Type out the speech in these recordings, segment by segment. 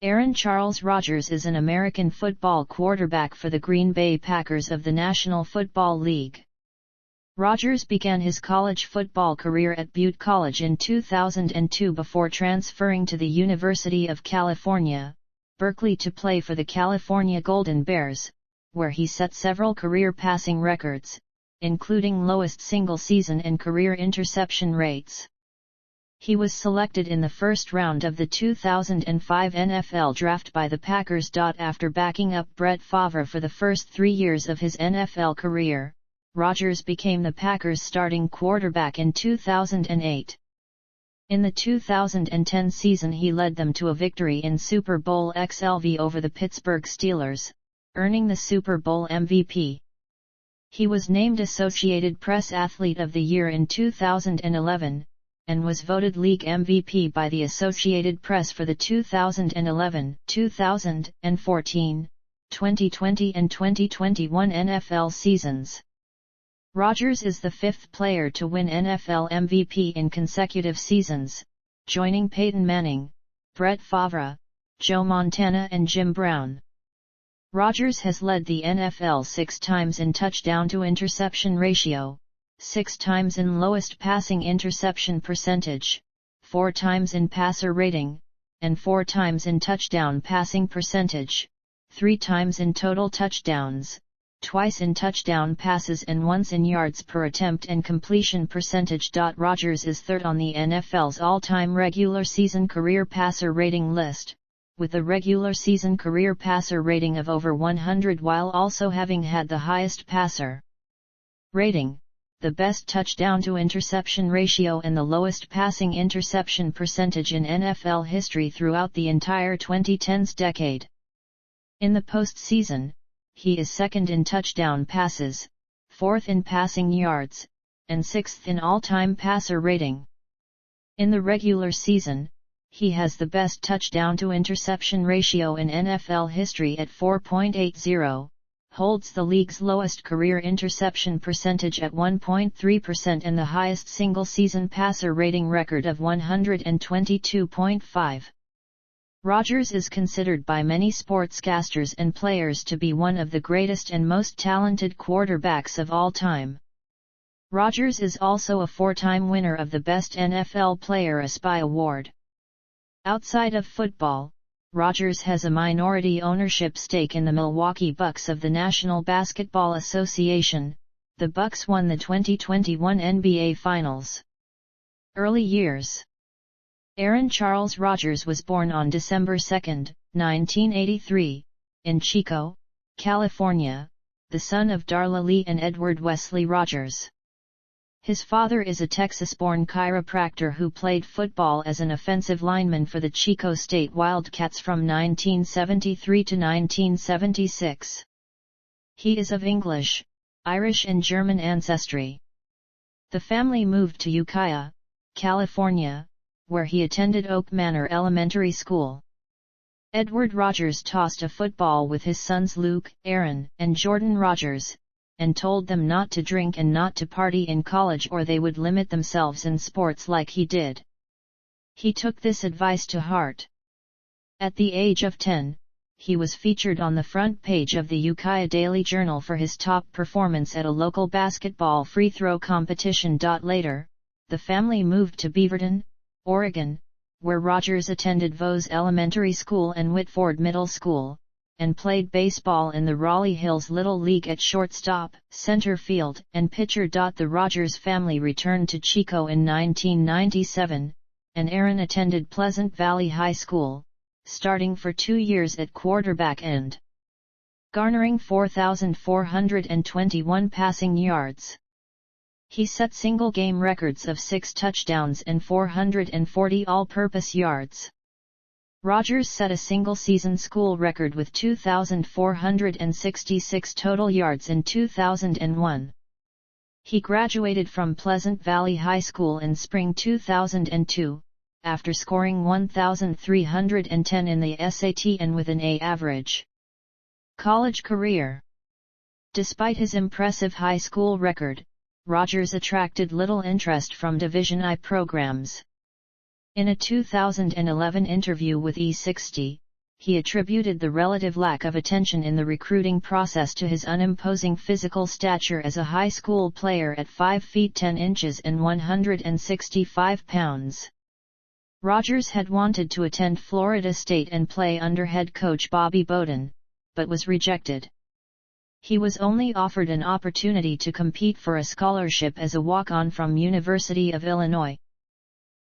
Aaron Charles Rodgers is an American football quarterback for the Green Bay Packers of the National Football League. Rodgers began his college football career at Butte College in 2002 before transferring to the University of California, Berkeley to play for the California Golden Bears, where he set several career passing records, including lowest single-season and career interception rates. He was selected in the first round of the 2005 NFL Draft by the Packers. After backing up Brett Favre for the first 3 years of his NFL career, Rodgers became the Packers' starting quarterback in 2008. In the 2010 season he led them to a victory in Super Bowl XLV over the Pittsburgh Steelers, earning the Super Bowl MVP. He was named Associated Press Athlete of the Year in 2011, and was voted League MVP by the Associated Press for the 2011, 2014, 2020 and 2021 NFL seasons. Rodgers is the fifth player to win NFL MVP in consecutive seasons, joining Peyton Manning, Brett Favre, Joe Montana and Jim Brown. Rodgers has led the NFL 6 times in touchdown-to-interception ratio, 6 times in lowest passing interception percentage, 4 times in passer rating, and 4 times in touchdown passing percentage, 3 times in total touchdowns, twice in touchdown passes and once in yards per attempt and completion percentage. Rodgers is third on the NFL's all-time regular season career passer rating list, with a regular season career passer rating of over 100 while also having had the highest passer rating, the best touchdown-to-interception ratio and the lowest passing interception percentage in NFL history throughout the entire 2010s decade. In the postseason, he is second in touchdown passes, fourth in passing yards, and sixth in all-time passer rating. In the regular season, he has the best touchdown-to-interception ratio in NFL history at 4.80, holds the league's lowest career interception percentage at 1.3% and the highest single-season passer rating record of 122.5. Rodgers is considered by many sportscasters and players to be one of the greatest and most talented quarterbacks of all time. Rodgers is also a 4-time winner of the Best NFL Player ESPY Award. Outside of football, Rodgers has a minority ownership stake in the Milwaukee Bucks of the National Basketball Association. The Bucks won the 2021 NBA Finals. Early years. Aaron Charles Rodgers was born on December 2, 1983, in Chico, California, the son of Darla Lee and Edward Wesley Rodgers. His father is a Texas-born chiropractor who played football as an offensive lineman for the Chico State Wildcats from 1973 to 1976. He is of English, Irish and German ancestry. The family moved to Ukiah, California, where he attended Oak Manor Elementary School. Edward Rodgers tossed a football with his sons Luke, Aaron, and Jordan Rodgers, and told them not to drink and not to party in college or they would limit themselves in sports like he did. He took this advice to heart. At the age of 10, he was featured on the front page of the Ukiah Daily Journal for his top performance at a local basketball free throw competition. Later, the family moved to Beaverton, Oregon, where Rodgers attended Vose Elementary School and Whitford Middle School, and played baseball in the Raleigh Hills Little League at shortstop, center field, and pitcher. The Rodgers family returned to Chico in 1997, and Aaron attended Pleasant Valley High School, starting for 2 years at quarterback and garnering 4,421 passing yards. He set single-game records of 6 touchdowns and 440 all-purpose yards. Rodgers set a single-season school record with 2,466 total yards in 2001. He graduated from Pleasant Valley High School in spring 2002, after scoring 1,310 in the SAT and with an A average. College career. Despite his impressive high school record, Rodgers attracted little interest from Division I programs. In a 2011 interview with E60, he attributed the relative lack of attention in the recruiting process to his unimposing physical stature as a high school player at 5 feet 10 inches and 165 pounds. Rodgers had wanted to attend Florida State and play under head coach Bobby Bowden, but was rejected. He was only offered an opportunity to compete for a scholarship as a walk-on from University of Illinois.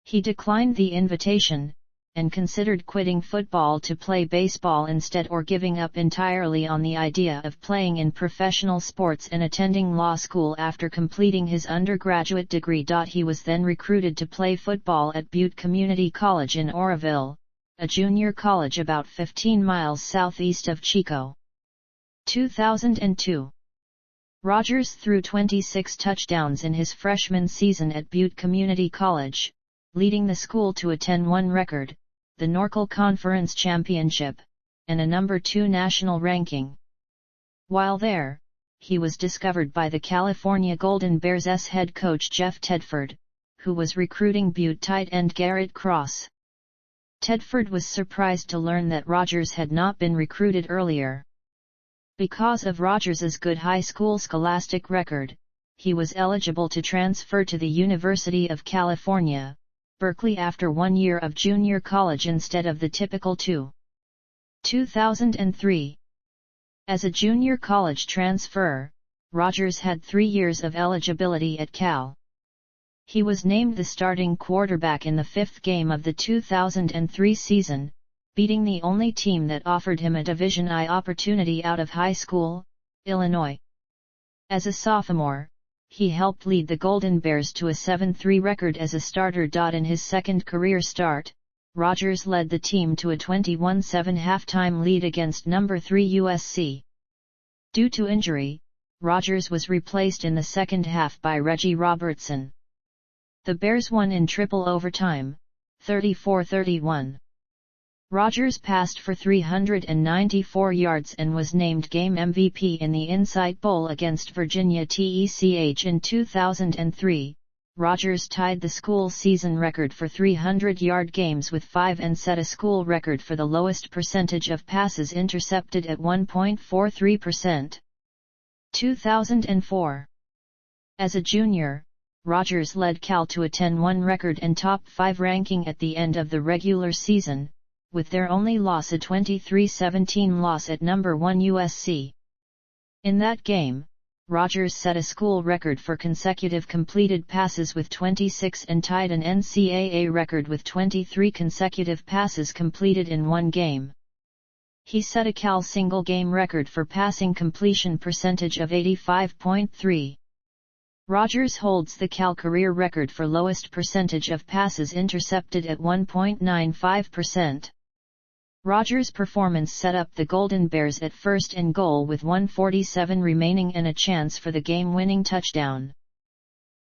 He declined the invitation, and considered quitting football to play baseball instead or giving up entirely on the idea of playing in professional sports and attending law school after completing his undergraduate degree. He was then recruited to play football at Butte Community College in Oroville, a junior college about 15 miles southeast of Chico. 2002. Rodgers threw 26 touchdowns in his freshman season at Butte Community College, leading the school to a 10-1 record, the Norcal Conference Championship, and a number 2 national ranking. While there, he was discovered by the California Golden Bears' head coach Jeff Tedford, who was recruiting Butte tight end Garrett Cross. Tedford was surprised to learn that Rodgers had not been recruited earlier. Because of Rodgers's good high school scholastic record, he was eligible to transfer to the University of California, Berkeley after 1 year of junior college instead of the typical 2. 2003. As a junior college transfer, Rodgers had 3 years of eligibility at Cal. He was named the starting quarterback in the 5th game of the 2003 season, beating the only team that offered him a Division I opportunity out of high school, Illinois. As a sophomore, he helped lead the Golden Bears to a 7-3 record as a starter. In his second career start, Rodgers led the team to a 21-7 halftime lead against number 3 USC. Due to injury, Rodgers was replaced in the second half by Reggie Robertson. The Bears won in triple overtime, 34-31. Rodgers passed for 394 yards and was named game MVP in the Insight Bowl against Virginia Tech in 2003. Rodgers tied the school season record for 300-yard games with 5 and set a school record for the lowest percentage of passes intercepted at 1.43%. 2004. As a junior, Rodgers led Cal to a 10-1 record and top 5 ranking at the end of the regular season, with their only loss a 23-17 loss at number 1 USC. In that game, Rodgers set a school record for consecutive completed passes with 26 and tied an NCAA record with 23 consecutive passes completed in one game. He set a Cal single-game record for passing completion percentage of 85.3. Rodgers holds the Cal career record for lowest percentage of passes intercepted at 1.95%. Rodgers' performance set up the Golden Bears at first and goal with 1:47 remaining and a chance for the game-winning touchdown.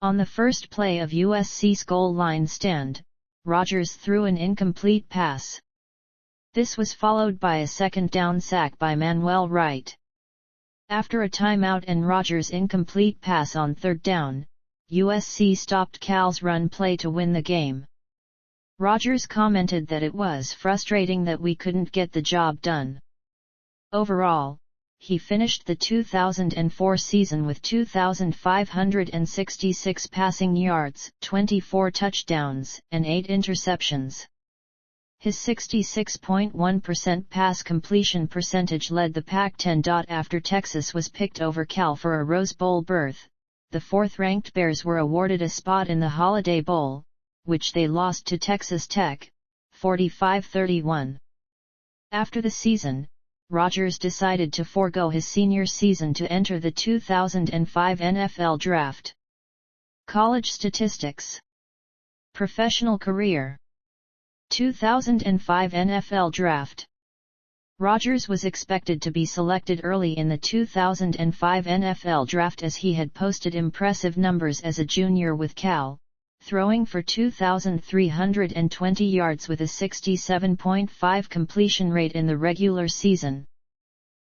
On the first play of USC's goal line stand, Rodgers threw an incomplete pass. This was followed by a second down sack by Manuel Wright. After a timeout and Rodgers' incomplete pass on third down, USC stopped Cal's run play to win the game. Rodgers commented that it was frustrating that we couldn't get the job done. Overall, he finished the 2004 season with 2,566 passing yards, 24 touchdowns, and 8 interceptions. His 66.1% pass completion percentage led the Pac-10. After Texas was picked over Cal for a Rose Bowl berth, the 4th-ranked Bears were awarded a spot in the Holiday Bowl, which they lost to Texas Tech, 45-31. After the season, Rodgers decided to forego his senior season to enter the 2005 NFL Draft. College statistics. Professional career. 2005 NFL Draft. Rodgers was expected to be selected early in the 2005 NFL Draft as he had posted impressive numbers as a junior with Cal, throwing for 2,320 yards with a 67.5 completion rate in the regular season.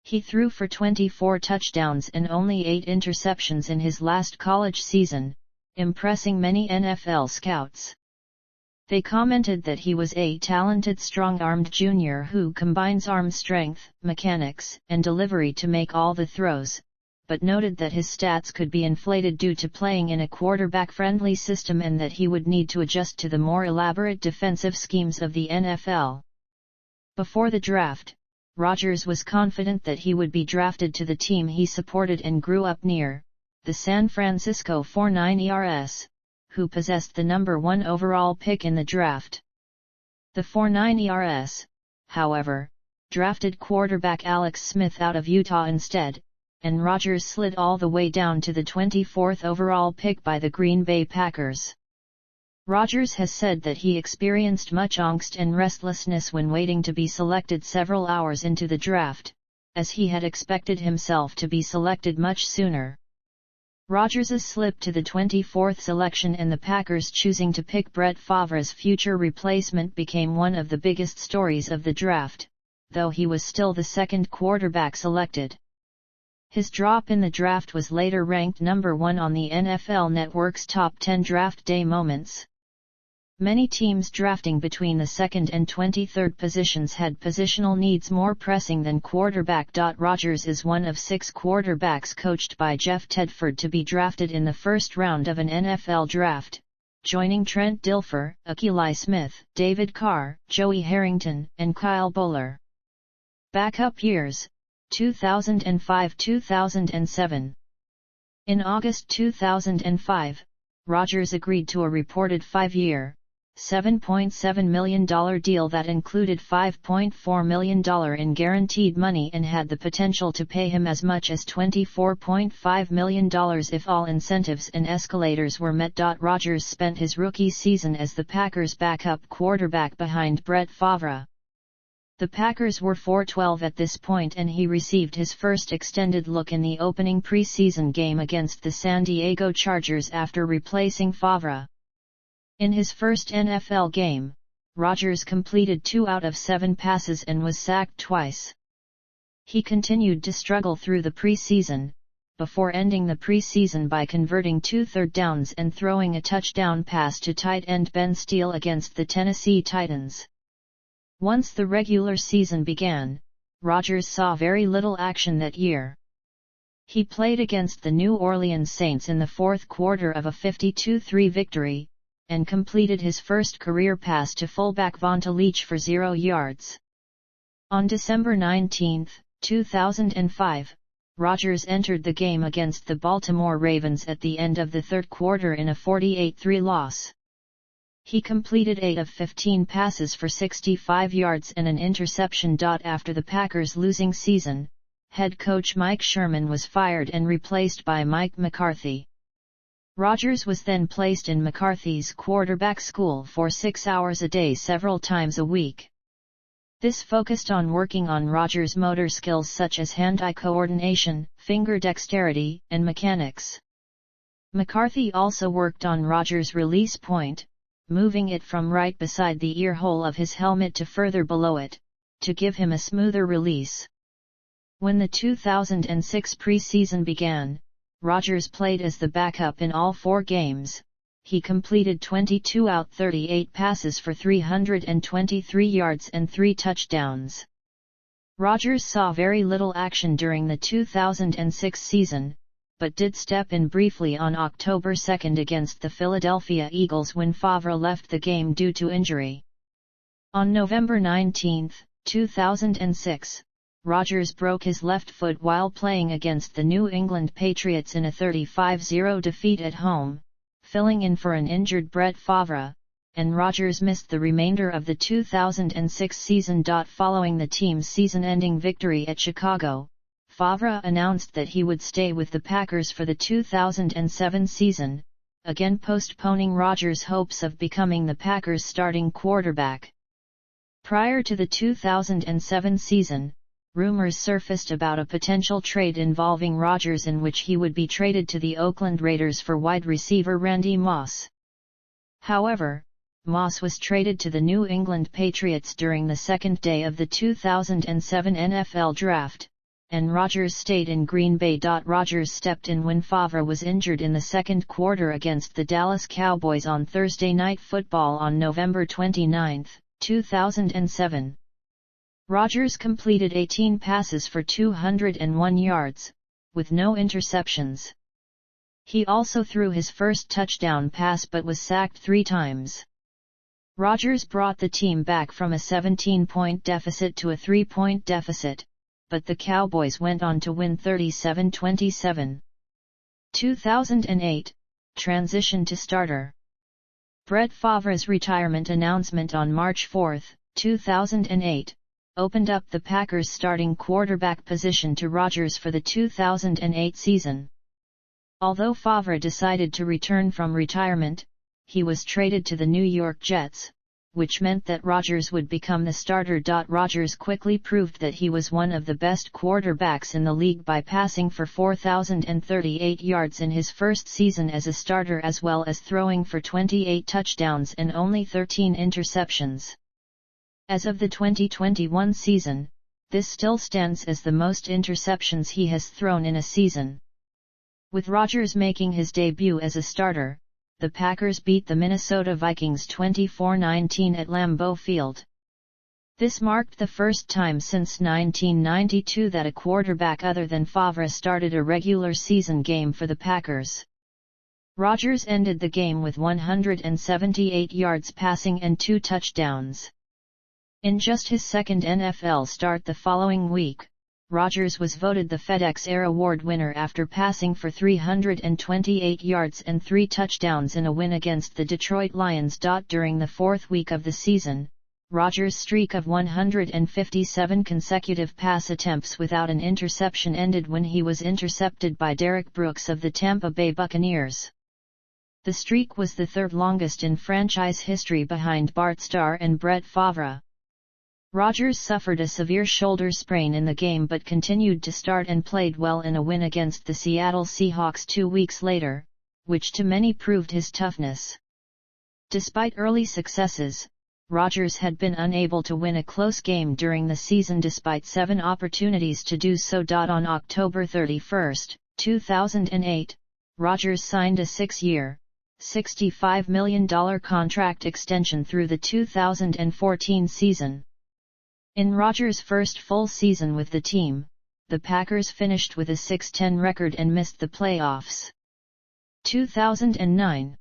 He threw for 24 touchdowns and only 8 interceptions in his last college season, impressing many NFL scouts. They commented that he was a talented strong-armed junior who combines arm strength, mechanics, and delivery to make all the throws, but noted that his stats could be inflated due to playing in a quarterback-friendly system and that he would need to adjust to the more elaborate defensive schemes of the NFL. Before the draft, Rodgers was confident that he would be drafted to the team he supported and grew up near, the San Francisco 49ers, who possessed the number 1 overall pick in the draft. The 49ers, however, drafted quarterback Alex Smith out of Utah instead, and Rodgers slid all the way down to the 24th overall pick by the Green Bay Packers. Rodgers has said that he experienced much angst and restlessness when waiting to be selected several hours into the draft, as he had expected himself to be selected much sooner. Rodgers' slip to the 24th selection and the Packers choosing to pick Brett Favre's future replacement became one of the biggest stories of the draft, though he was still the second quarterback selected. His drop in the draft was later ranked number 1 on the NFL Network's top 10 draft day moments. Many teams drafting between the 2nd and 23rd positions had positional needs more pressing than quarterback. Rodgers is one of 6 quarterbacks coached by Jeff Tedford to be drafted in the first round of an NFL draft, joining Trent Dilfer, Akili Smith, David Carr, Joey Harrington, and Kyle Bowler. Backup years: 2005-2007. In August 2005, Rodgers agreed to a reported 5-year, $7.7 million deal that included $5.4 million in guaranteed money and had the potential to pay him as much as $24.5 million if all incentives and escalators were met. Rodgers spent his rookie season as the Packers' backup quarterback behind Brett Favre. The Packers were 4-12 at this point and he received his first extended look in the opening preseason game against the San Diego Chargers after replacing Favre. In his first NFL game, Rodgers completed 2 out of 7 passes and was sacked twice. He continued to struggle through the preseason, before ending the preseason by converting 2 third downs and throwing a touchdown pass to tight end Ben Steele against the Tennessee Titans. Once the regular season began, Rodgers saw very little action that year. He played against the New Orleans Saints in the fourth quarter of a 52-3 victory, and completed his first career pass to fullback Vonta Leach for 0 yards. On December 19, 2005, Rodgers entered the game against the Baltimore Ravens at the end of the third quarter in a 48-3 loss. He completed 8 of 15 passes for 65 yards and an interception. After the Packers' losing season, head coach Mike Sherman was fired and replaced by Mike McCarthy. Rodgers was then placed in McCarthy's quarterback school for 6 hours a day several times a week. This focused on working on Rodgers' motor skills such as hand-eye coordination, finger dexterity, and mechanics. McCarthy also worked on Rodgers' release point, moving it from right beside the ear hole of his helmet to further below it, to give him a smoother release. When the 2006 preseason began, Rodgers played as the backup in all 4 games. He completed 22 out 38 passes for 323 yards and 3 touchdowns. Rodgers saw very little action during the 2006 season, but did step in briefly on October 2 against the Philadelphia Eagles when Favre left the game due to injury. On November 19, 2006, Rodgers broke his left foot while playing against the New England Patriots in a 35-0 defeat at home, filling in for an injured Brett Favre, and Rodgers missed the remainder of the 2006 season. Following the team's season-ending victory at Chicago, Favre announced that he would stay with the Packers for the 2007 season, again postponing Rodgers' hopes of becoming the Packers' starting quarterback. Prior to the 2007 season, rumors surfaced about a potential trade involving Rodgers in which he would be traded to the Oakland Raiders for wide receiver Randy Moss. However, Moss was traded to the New England Patriots during the second day of the 2007 NFL Draft, and Rodgers stayed in Green Bay. Rodgers stepped in when Favre was injured in the second quarter against the Dallas Cowboys on Thursday Night Football on November 29, 2007. Rodgers completed 18 passes for 201 yards, with no interceptions. He also threw his first touchdown pass but was sacked 3 times. Rodgers brought the team back from a 17-point deficit to a 3-point deficit, but the Cowboys went on to win 37-27. 2008, transition to starter. Brett Favre's retirement announcement on March 4, 2008, opened up the Packers' starting quarterback position to Rodgers for the 2008 season. Although Favre decided to return from retirement, he was traded to the New York Jets, which meant that Rodgers would become the starter. Rodgers quickly proved that he was one of the best quarterbacks in the league by passing for 4,038 yards in his first season as a starter, as well as throwing for 28 touchdowns and only 13 interceptions. As of the 2021 season, this still stands as the most interceptions he has thrown in a season. With Rodgers making his debut as a starter, the Packers beat the Minnesota Vikings 24-19 at Lambeau Field. This marked the first time since 1992 that a quarterback other than Favre started a regular season game for the Packers. Rodgers ended the game with 178 yards passing and 2 touchdowns. In just his second NFL start the following week, Rodgers was voted the FedEx Air Award winner after passing for 328 yards and 3 touchdowns in a win against the Detroit Lions. During the 4th week of the season, Rodgers' streak of 157 consecutive pass attempts without an interception ended when he was intercepted by Derek Brooks of the Tampa Bay Buccaneers. The streak was the 3rd longest in franchise history behind Bart Starr and Brett Favre. Rodgers suffered a severe shoulder sprain in the game but continued to start and played well in a win against the Seattle Seahawks 2 weeks later, which to many proved his toughness. Despite early successes, Rodgers had been unable to win a close game during the season despite 7 opportunities to do so. On October 31, 2008, Rodgers signed a 6-year, $65 million contract extension through the 2014 season. In Rodgers' first full season with the team, the Packers finished with a 6-10 record and missed the playoffs. 2009.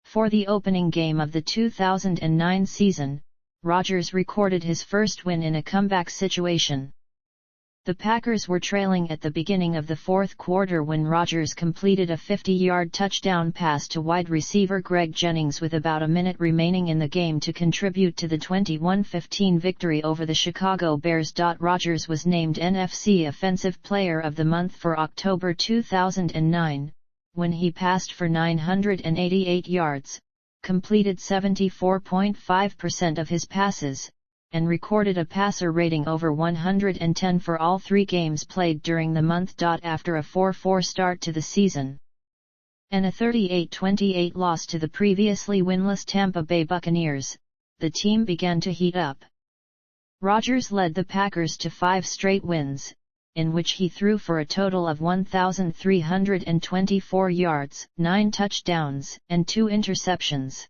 For the opening game of the 2009 season, Rodgers recorded his first win in a comeback situation. The Packers were trailing at the beginning of the 4th quarter when Rodgers completed a 50-yard touchdown pass to wide receiver Greg Jennings with about a minute remaining in the game to contribute to the 21-15 victory over the Chicago Bears. Rodgers was named NFC Offensive Player of the Month for October 2009, when he passed for 988 yards, completed 74.5% of his passes, and recorded a passer rating over 110 for all 3 games played during the month. After a 4-4 start to the season and a 38-28 loss to the previously winless Tampa Bay Buccaneers, the team began to heat up. Rodgers led the Packers to 5 straight wins, in which he threw for a total of 1,324 yards, 9 touchdowns, and 2 interceptions.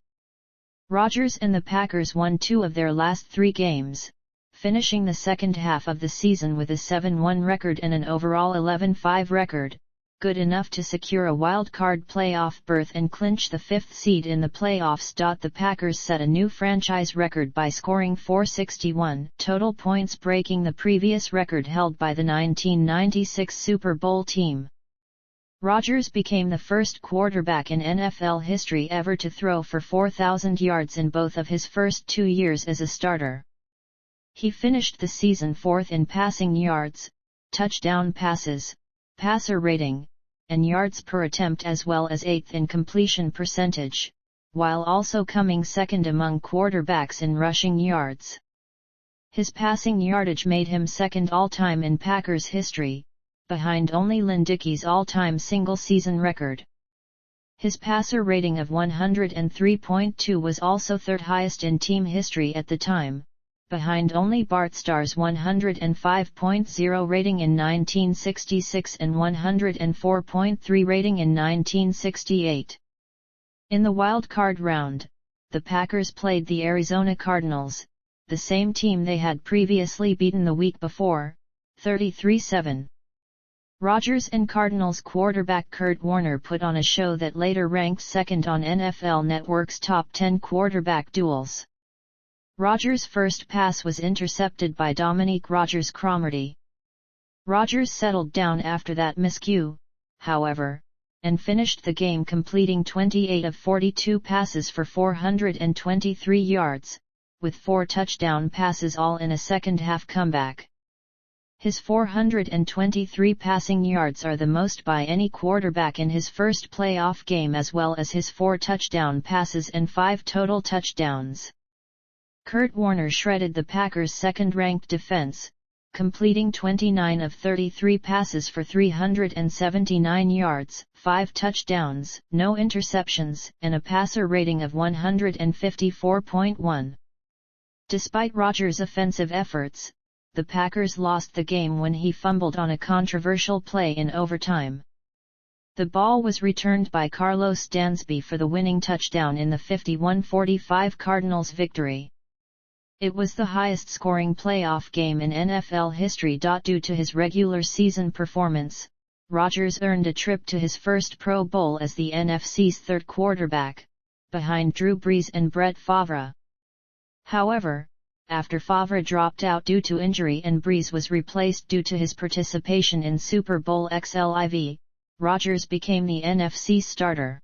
Rodgers and the Packers won 2 of their last 3 games, finishing the second half of the season with a 7-1 record and an overall 11-5 record, good enough to secure a wild-card playoff berth and clinch the 5th seed in the playoffs. The Packers set a new franchise record by scoring 461 total points, breaking the previous record held by the 1996 Super Bowl team. Rodgers became the first quarterback in NFL history ever to throw for 4,000 yards in both of his first 2 years as a starter. He finished the season 4th in passing yards, touchdown passes, passer rating, and yards per attempt, as well as 8th in completion percentage, while also coming second among quarterbacks in rushing yards. His passing yardage made him second all-time in Packers history, behind only Lynn Dickey's all-time single-season record. His passer rating of 103.2 was also 3rd highest in team history at the time, behind only Bart Starr's 105.0 rating in 1966 and 104.3 rating in 1968. In the wild card round, the Packers played the Arizona Cardinals, the same team they had previously beaten the week before, 33-7. Rodgers and Cardinals quarterback Kurt Warner put on a show that later ranked second on NFL Network's top 10 quarterback duels. Rodgers' first pass was intercepted by Dominique Rodgers-Cromartie. Rodgers settled down after that miscue, however, and finished the game completing 28 of 42 passes for 423 yards, with 4 touchdown passes all in a second-half comeback. His 423 passing yards are the most by any quarterback in his first playoff game, as well as his 4 touchdown passes and 5 total touchdowns. Kurt Warner shredded the Packers' second-ranked defense, completing 29 of 33 passes for 379 yards, 5 touchdowns, no interceptions, and a passer rating of 154.1. Despite Rodgers' offensive efforts, the Packers lost the game when he fumbled on a controversial play in overtime. The ball was returned by Carlos Dansby for the winning touchdown in the 51-45 Cardinals victory. It was the highest-scoring playoff game in NFL history. Due to his regular season performance, Rodgers earned a trip to his first Pro Bowl as the NFC's third quarterback, behind Drew Brees and Brett Favre. However, after Favre dropped out due to injury and Brees was replaced due to his participation in Super Bowl XLIV, Rodgers became the NFC's starter.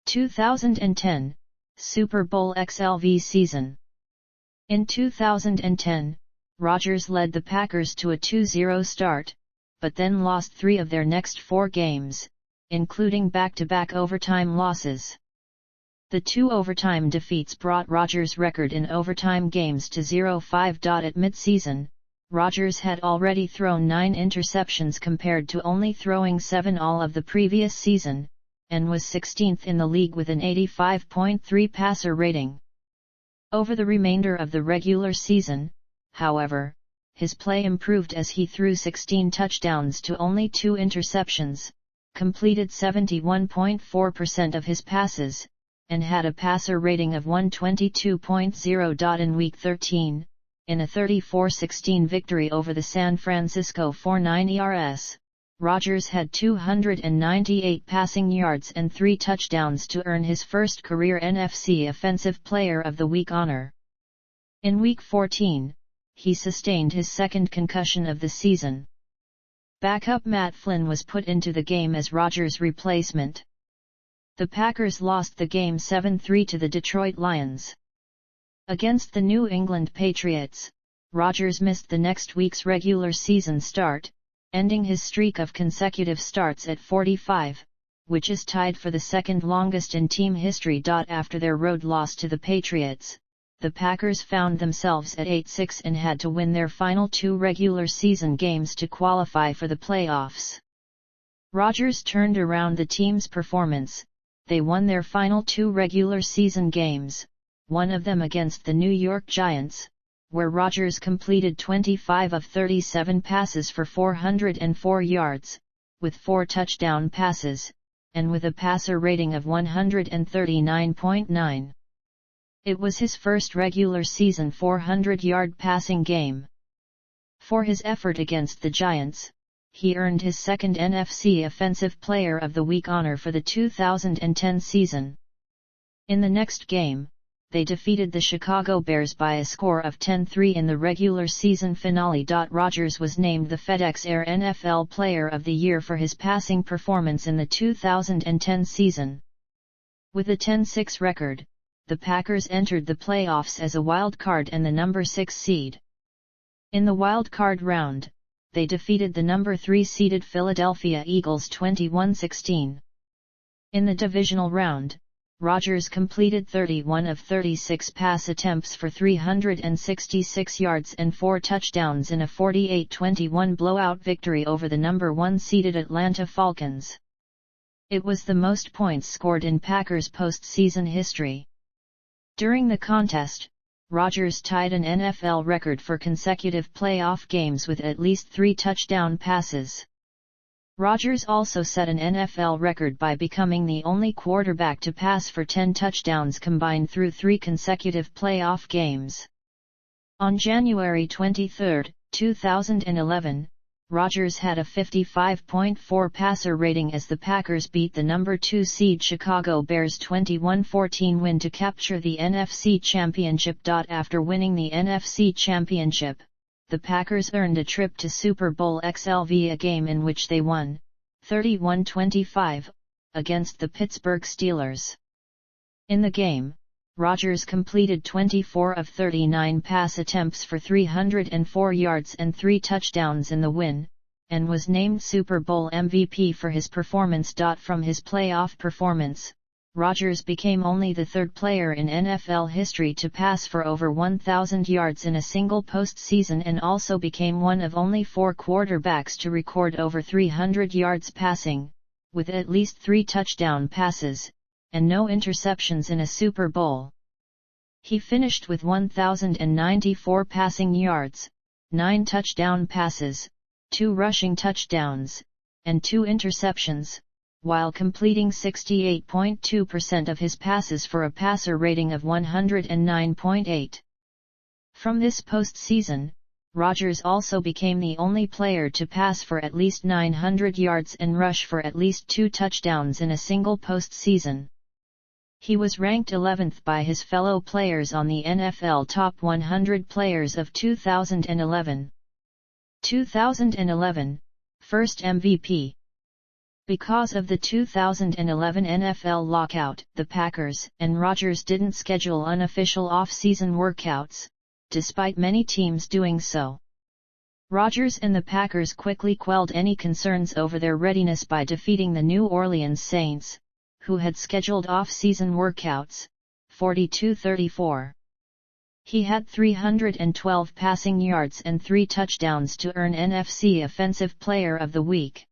2010, Super Bowl XLV season. In 2010, Rodgers led the Packers to a 2-0 start, but then lost 3 of their next 4 games, including back-to-back overtime losses. The 2 overtime defeats brought Rodgers' record in overtime games to 0-5. At midseason, Rodgers had already thrown 9 interceptions compared to only throwing 7 all of the previous season, and was 16th in the league with an 85.3 passer rating. Over the remainder of the regular season, however, his play improved as he threw 16 touchdowns to only 2 interceptions, completed 71.4% of his passes, and had a passer rating of 122.0. In Week 13, in a 34-16 victory over the San Francisco 49ers, Rodgers had 298 passing yards and 3 touchdowns to earn his first career NFC Offensive Player of the Week honor. In Week 14, he sustained his second concussion of the season. Backup Matt Flynn was put into the game as Rodgers' replacement. The Packers lost the game 7-3 to the Detroit Lions. Against the New England Patriots, Rodgers missed the next week's regular season start, ending his streak of consecutive starts at 45, which is tied for the second longest in team history. After their road loss to the Patriots, the Packers found themselves at 8-6 and had to win their final 2 regular season games to qualify for the playoffs. Rodgers turned around the team's performance. They won their final 2 regular season games, one of them against the New York Giants, where Rodgers completed 25 of 37 passes for 404 yards, with 4 touchdown passes, and with a passer rating of 139.9. It was his first regular season 400-yard passing game. For his effort against the Giants, he earned his second NFC Offensive Player of the Week honor for the 2010 season. In the next game, they defeated the Chicago Bears by a score of 10-3 in the regular season finale. Rodgers was named the FedEx Air NFL Player of the Year for his passing performance in the 2010 season. With a 10-6 record, the Packers entered the playoffs as a wild card and the number 6 seed. In the wild card round, they defeated the number 3 seeded Philadelphia Eagles 21-16. In the divisional round, Rodgers completed 31 of 36 pass attempts for 366 yards and 4 touchdowns in a 48-21 blowout victory over the number 1 seeded Atlanta Falcons. It was the most points scored in Packers postseason history. During the contest, Rodgers tied an NFL record for consecutive playoff games with at least 3 touchdown passes. Rodgers also set an NFL record by becoming the only quarterback to pass for 10 touchdowns combined through 3 consecutive playoff games. On January 23, 2011, Rodgers had a 55.4 passer rating as the Packers beat the number 2 seed Chicago Bears 21-14 win to capture the NFC Championship. After winning the NFC Championship, the Packers earned a trip to Super Bowl XLV, a game in which they won, 31-25, against the Pittsburgh Steelers. In the game, Rodgers completed 24 of 39 pass attempts for 304 yards and 3 touchdowns in the win, and was named Super Bowl MVP for his performance. From his playoff performance, Rodgers became only the 3rd player in NFL history to pass for over 1,000 yards in a single postseason, and also became one of only 4 quarterbacks to record over 300 yards passing, with at least 3 touchdown passes, and no interceptions in a Super Bowl. He finished with 1,094 passing yards, 9 touchdown passes, 2 rushing touchdowns, and 2 interceptions, while completing 68.2% of his passes for a passer rating of 109.8. From this postseason, Rodgers also became the only player to pass for at least 900 yards and rush for at least 2 touchdowns in a single postseason. He was ranked 11th by his fellow players on the NFL Top 100 Players of 2011. 2011, First MVP. Because of the 2011 NFL lockout, the Packers and Rodgers didn't schedule unofficial off-season workouts, despite many teams doing so. Rodgers and the Packers quickly quelled any concerns over their readiness by defeating the New Orleans Saints, who had scheduled off-season workouts, 42-34. He had 312 passing yards and 3 touchdowns to earn NFC Offensive Player of the Week.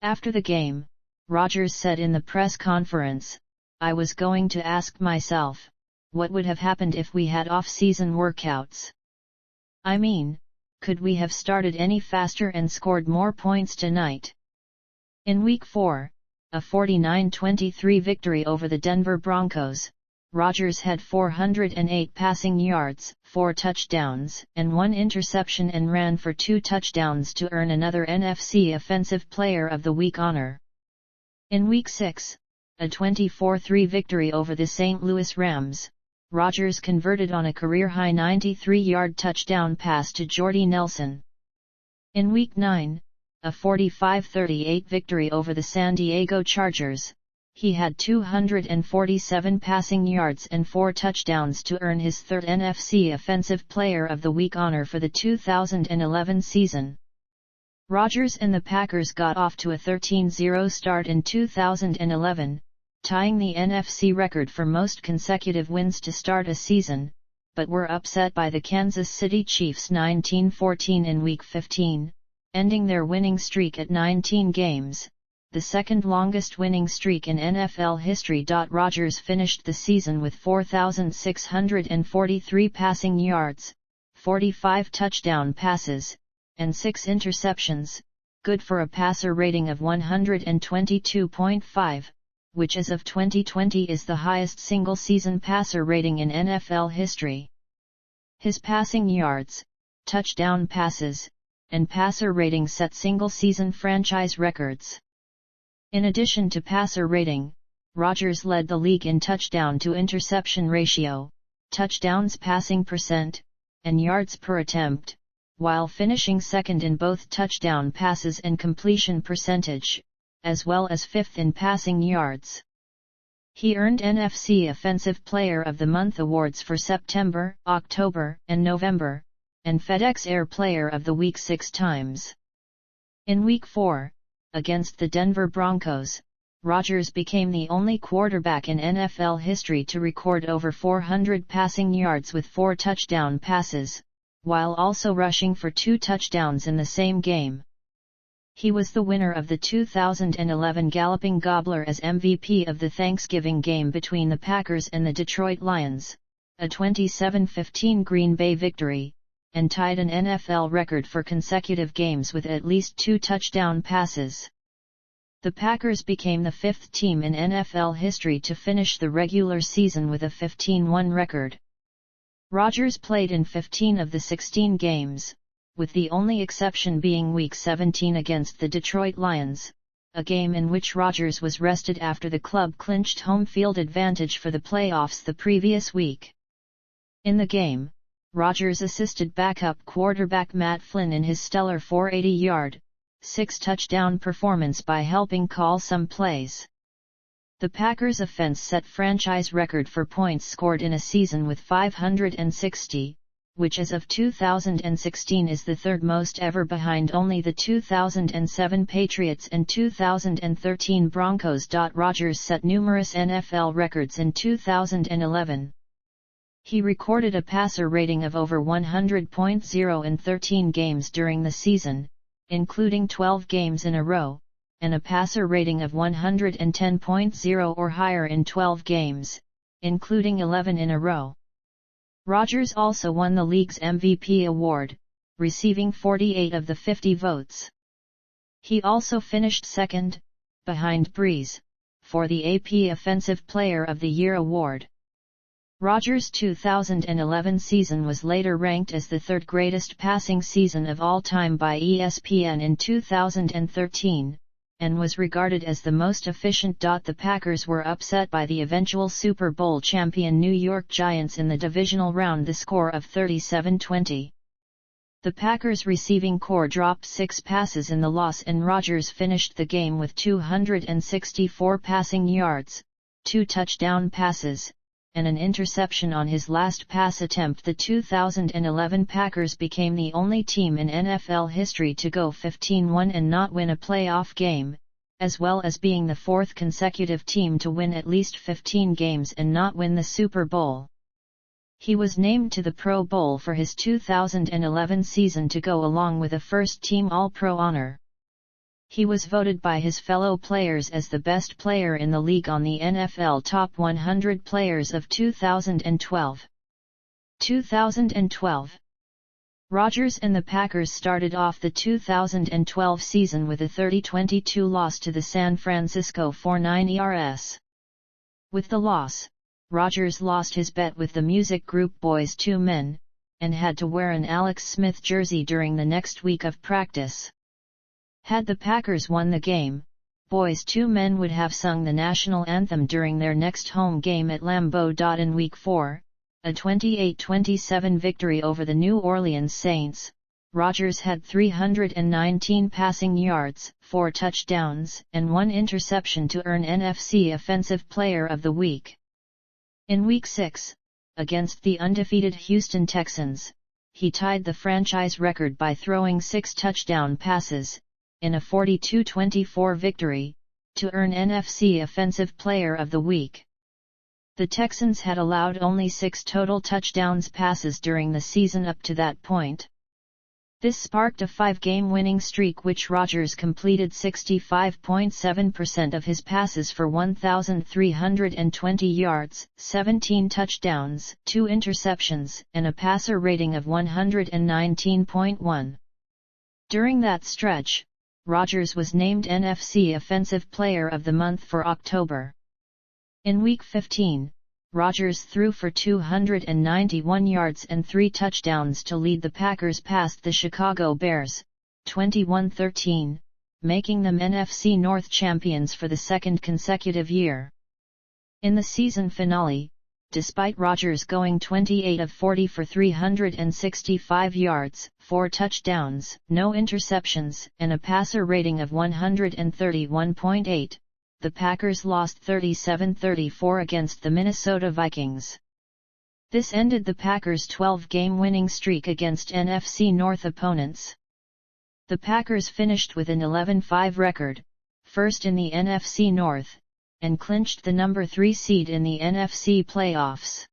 After the game, Rodgers said in the press conference, "I was going to ask myself, what would have happened if we had off-season workouts? I mean, could we have started any faster and scored more points tonight?" In Week 4, a 49-23 victory over the Denver Broncos, Rodgers had 408 passing yards, 4 touchdowns, and 1 interception, and ran for 2 touchdowns to earn another NFC Offensive Player of the Week honor. In Week 6, a 24-3 victory over the St. Louis Rams, Rodgers converted on a career-high 93-yard touchdown pass to Jordy Nelson. In Week 9, a 45-38 victory over the San Diego Chargers, he had 247 passing yards and 4 touchdowns to earn his 3rd NFC Offensive Player of the Week honor for the 2011 season. Rodgers and the Packers got off to a 13-0 start in 2011, tying the NFC record for most consecutive wins to start a season, but were upset by the Kansas City Chiefs 19-14 in Week 15, ending their winning streak at 19 games, the second longest winning streak in NFL history. Rodgers finished the season with 4,643 passing yards, 45 touchdown passes, and 6 interceptions, good for a passer rating of 122.5, which as of 2020 is the highest single-season passer rating in NFL history. His passing yards, touchdown passes, and passer rating set single-season franchise records. In addition to passer rating, Rodgers led the league in touchdown-to-interception ratio, touchdowns passing percent, and yards per attempt, while finishing second in both touchdown passes and completion percentage, as well as 5th in passing yards. He earned NFC Offensive Player of the Month awards for September, October, and November, and FedEx Air Player of the Week 6 times. In Week 4, against the Denver Broncos, Rodgers became the only quarterback in NFL history to record over 400 passing yards with 4 touchdown passes, while also rushing for 2 touchdowns in the same game. He was the winner of the 2011 Galloping Gobbler as MVP of the Thanksgiving game between the Packers and the Detroit Lions, a 27-15 Green Bay victory, and tied an NFL record for consecutive games with at least 2 touchdown passes. The Packers became the 5th team in NFL history to finish the regular season with a 15-1 record. Rodgers played in 15 of the 16 games, with the only exception being Week 17 against the Detroit Lions, a game in which Rodgers was rested after the club clinched home field advantage for the playoffs the previous week. In the game, Rodgers assisted backup quarterback Matt Flynn in his stellar 480-yard, 6-touchdown performance by helping call some plays. The Packers' offense set franchise record for points scored in a season with 560, which as of 2016 is the third most ever behind only the 2007 Patriots and 2013 Broncos. Rodgers set numerous NFL records in 2011. He recorded a passer rating of over 100.0 in 13 games during the season, including 12 games in a row, and a passer rating of 110.0 or higher in 12 games, including 11 in a row. Rodgers also won the league's MVP award, receiving 48 of the 50 votes. He also finished second, behind Brees, for the AP Offensive Player of the Year award. Rodgers' 2011 season was later ranked as the third greatest passing season of all time by ESPN in 2013, and was regarded as the most efficient. The Packers were upset by the eventual Super Bowl champion New York Giants in the divisional round, the score of 37-20. The Packers' receiving corps dropped 6 passes in the loss, and Rodgers finished the game with 264 passing yards, 2 touchdown passes, and an interception on his last pass attempt. The 2011 Packers became the only team in NFL history to go 15-1 and not win a playoff game, as well as being the 4th consecutive team to win at least 15 games and not win the Super Bowl. He was named to the Pro Bowl for his 2011 season to go along with a first-team All-Pro honor. He was voted by his fellow players as the best player in the league on the NFL Top 100 Players of 2012. 2012. Rodgers and the Packers started off the 2012 season with a 30-22 loss to the San Francisco 49ers. With the loss, Rodgers lost his bet with the music group Boyz II Men, and had to wear an Alex Smith jersey during the next week of practice. Had the Packers won the game, Boyz II Men would have sung the national anthem during their next home game at Lambeau. In Week 4, a 28-27 victory over the New Orleans Saints, Rodgers had 319 passing yards, 4 touchdowns, and 1 interception to earn NFC Offensive Player of the Week. In Week 6, against the undefeated Houston Texans, he tied the franchise record by throwing 6 touchdown passes, in a 42-24 victory, to earn NFC Offensive Player of the Week. The Texans had allowed only 6 total touchdowns passes during the season up to that point. This sparked a 5-game winning streak which Rodgers completed 65.7% of his passes for 1,320 yards, 17 touchdowns, 2 interceptions, and a passer rating of 119.1. During that stretch, Rodgers was named NFC Offensive Player of the Month for October. In Week 15, Rodgers threw for 291 yards and 3 touchdowns to lead the Packers past the Chicago Bears, 21-13, making them NFC North champions for the 2nd consecutive year. In the season finale, despite Rodgers going 28 of 40 for 365 yards, 4 touchdowns, no interceptions, and a passer rating of 131.8, the Packers lost 37-34 against the Minnesota Vikings. This ended the Packers' 12-game winning streak against NFC North opponents. The Packers finished with an 11-5 record, first in the NFC North, and clinched the number 3 seed in the NFC playoffs.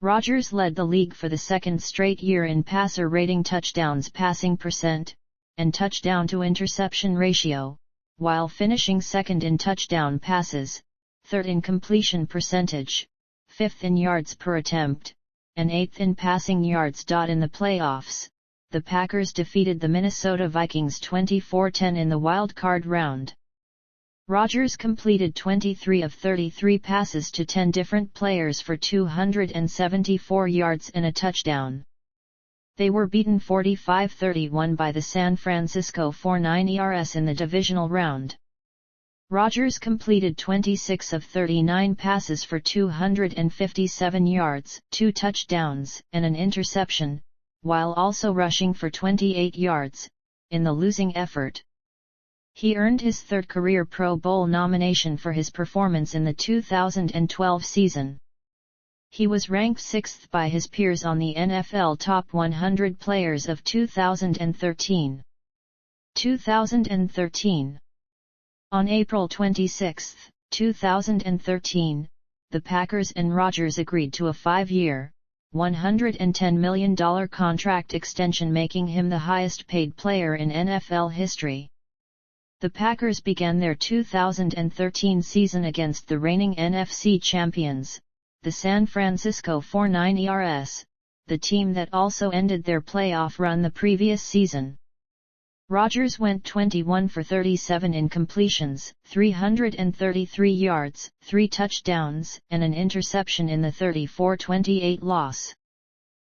Rodgers led the league for the 2nd straight year in passer rating, touchdowns passing percent, and touchdown to interception ratio, while finishing 2nd in touchdown passes, 3rd in completion percentage, 5th in yards per attempt, and 8th in passing yards. In the playoffs, the Packers defeated the Minnesota Vikings 24-10 in the wild card round. Rodgers completed 23 of 33 passes to 10 different players for 274 yards and a touchdown. They were beaten 45-31 by the San Francisco 49ers in the divisional round. Rodgers completed 26 of 39 passes for 257 yards, 2 touchdowns, and an interception, while also rushing for 28 yards, in the losing effort. He earned his third career Pro Bowl nomination for his performance in the 2012 season. He was ranked 6th by his peers on the NFL Top 100 Players of 2013. 2013. On April 26, 2013, the Packers and Rodgers agreed to a 5-year, $110 million contract extension, making him the highest-paid player in NFL history. The Packers began their 2013 season against the reigning NFC champions, the San Francisco 49ers, the team that also ended their playoff run the previous season. Rodgers went 21 for 37 in completions, 333 yards, 3 touchdowns, and an interception in the 34-28 loss.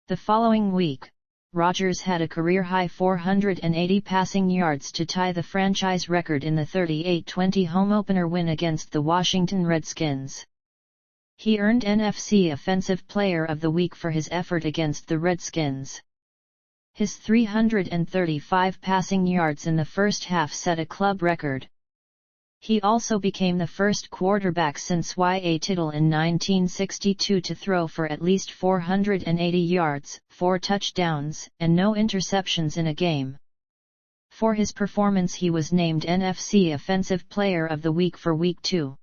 The following week, Rodgers had a career-high 480 passing yards to tie the franchise record in the 38-20 home opener win against the Washington Redskins. He earned NFC Offensive Player of the Week for his effort against the Redskins. His 335 passing yards in the first half set a club record. He also became the first quarterback since Y.A. Tittle in 1962 to throw for at least 480 yards, 4 touchdowns, and no interceptions in a game. For his performance he was named NFC Offensive Player of the Week for Week 2.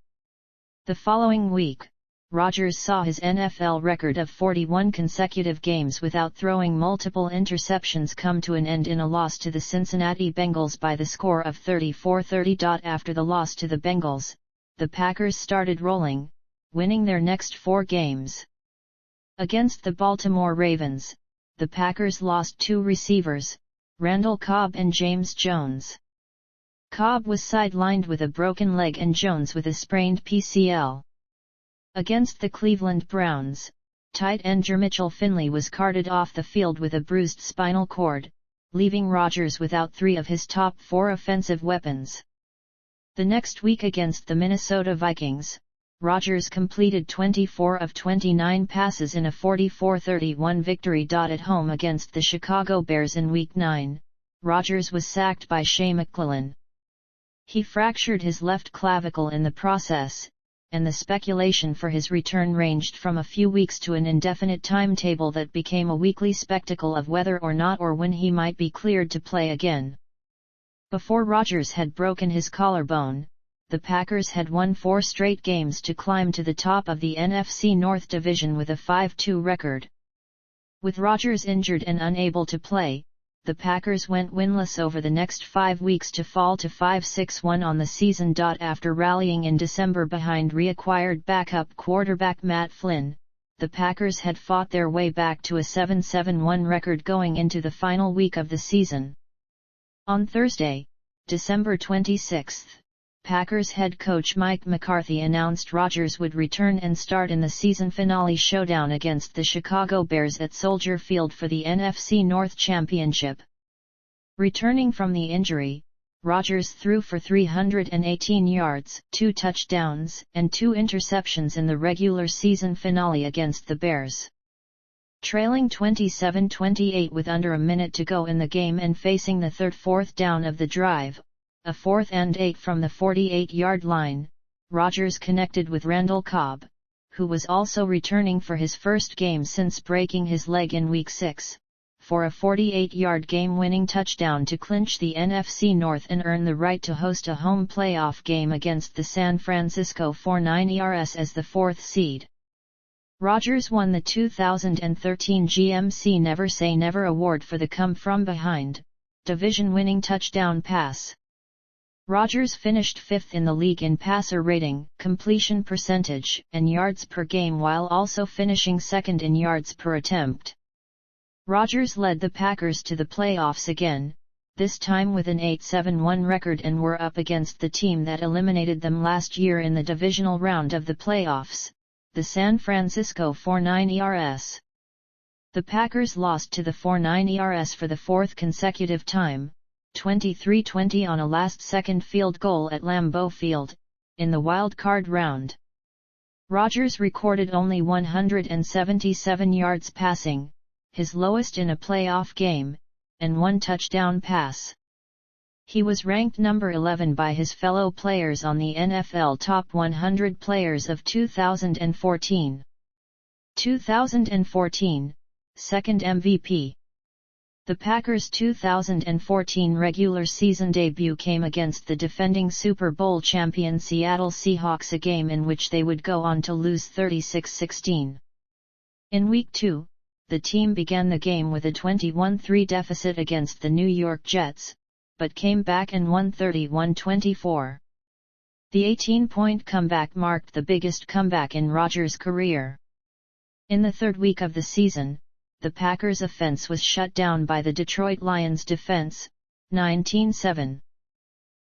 The following week, Rodgers saw his NFL record of 41 consecutive games without throwing multiple interceptions come to an end in a loss to the Cincinnati Bengals by the score of 34-30. After the loss to the Bengals, the Packers started rolling, winning their next 4 games. Against the Baltimore Ravens, the Packers lost 2 receivers, Randall Cobb and James Jones. Cobb was sidelined with a broken leg and Jones with a sprained PCL. Against the Cleveland Browns, tight end Jermichael Finley was carted off the field with a bruised spinal cord, leaving Rodgers without 3 of his top 4 offensive weapons. The next week against the Minnesota Vikings, Rodgers completed 24 of 29 passes in a 44-31 victory. At home against the Chicago Bears in Week 9, Rodgers was sacked by Shea McClellan. He fractured his left clavicle in the process, and the speculation for his return ranged from a few weeks to an indefinite timetable that became a weekly spectacle of whether or not or when he might be cleared to play again. Before Rodgers had broken his collarbone, the Packers had won 4 straight games to climb to the top of the NFC North Division with a 5-2 record. With Rodgers injured and unable to play, the Packers went winless over the next 5 weeks to fall to 5-6-1 on the season. After rallying in December behind reacquired backup quarterback Matt Flynn, the Packers had fought their way back to a 7-7-1 record going into the final week of the season. On Thursday, December 26, Packers head coach Mike McCarthy announced Rodgers would return and start in the season finale showdown against the Chicago Bears at Soldier Field for the NFC North Championship. Returning from the injury, Rodgers threw for 318 yards, 2 touchdowns, and 2 interceptions in the regular season finale against the Bears. Trailing 27-28 with under a minute to go in the game and facing the third 4th down of the drive, a 4th and 8 from the 48-yard line, Rodgers connected with Randall Cobb, who was also returning for his first game since breaking his leg in Week 6, for a 48-yard game-winning touchdown to clinch the NFC North and earn the right to host a home playoff game against the San Francisco 49ers as the 4th seed. Rodgers won the 2013 GMC Never Say Never Award for the come-from-behind, division-winning touchdown pass. Rodgers finished 5th in the league in passer rating, completion percentage, and yards per game, while also finishing 2nd in yards per attempt. Rodgers led the Packers to the playoffs again, this time with an 8-7-1 record, and were up against the team that eliminated them last year in the divisional round of the playoffs, the San Francisco 49ers. The Packers lost to the 49ers for the 4th consecutive time, 23-20 on a last-second field goal at Lambeau Field, in the wild card round. Rodgers recorded only 177 yards passing, his lowest in a playoff game, and 1 touchdown pass. He was ranked number 11 by his fellow players on the NFL Top 100 Players of 2014. 2014, second MVP. The Packers' 2014 regular season debut came against the defending Super Bowl champion Seattle Seahawks, a game in which they would go on to lose 36-16. In Week 2, the team began the game with a 21-3 deficit against the New York Jets, but came back and won 31-24. The 18-point comeback marked the biggest comeback in Rodgers' career. In the third week of the season, the Packers' offense was shut down by the Detroit Lions' defense, 19-7.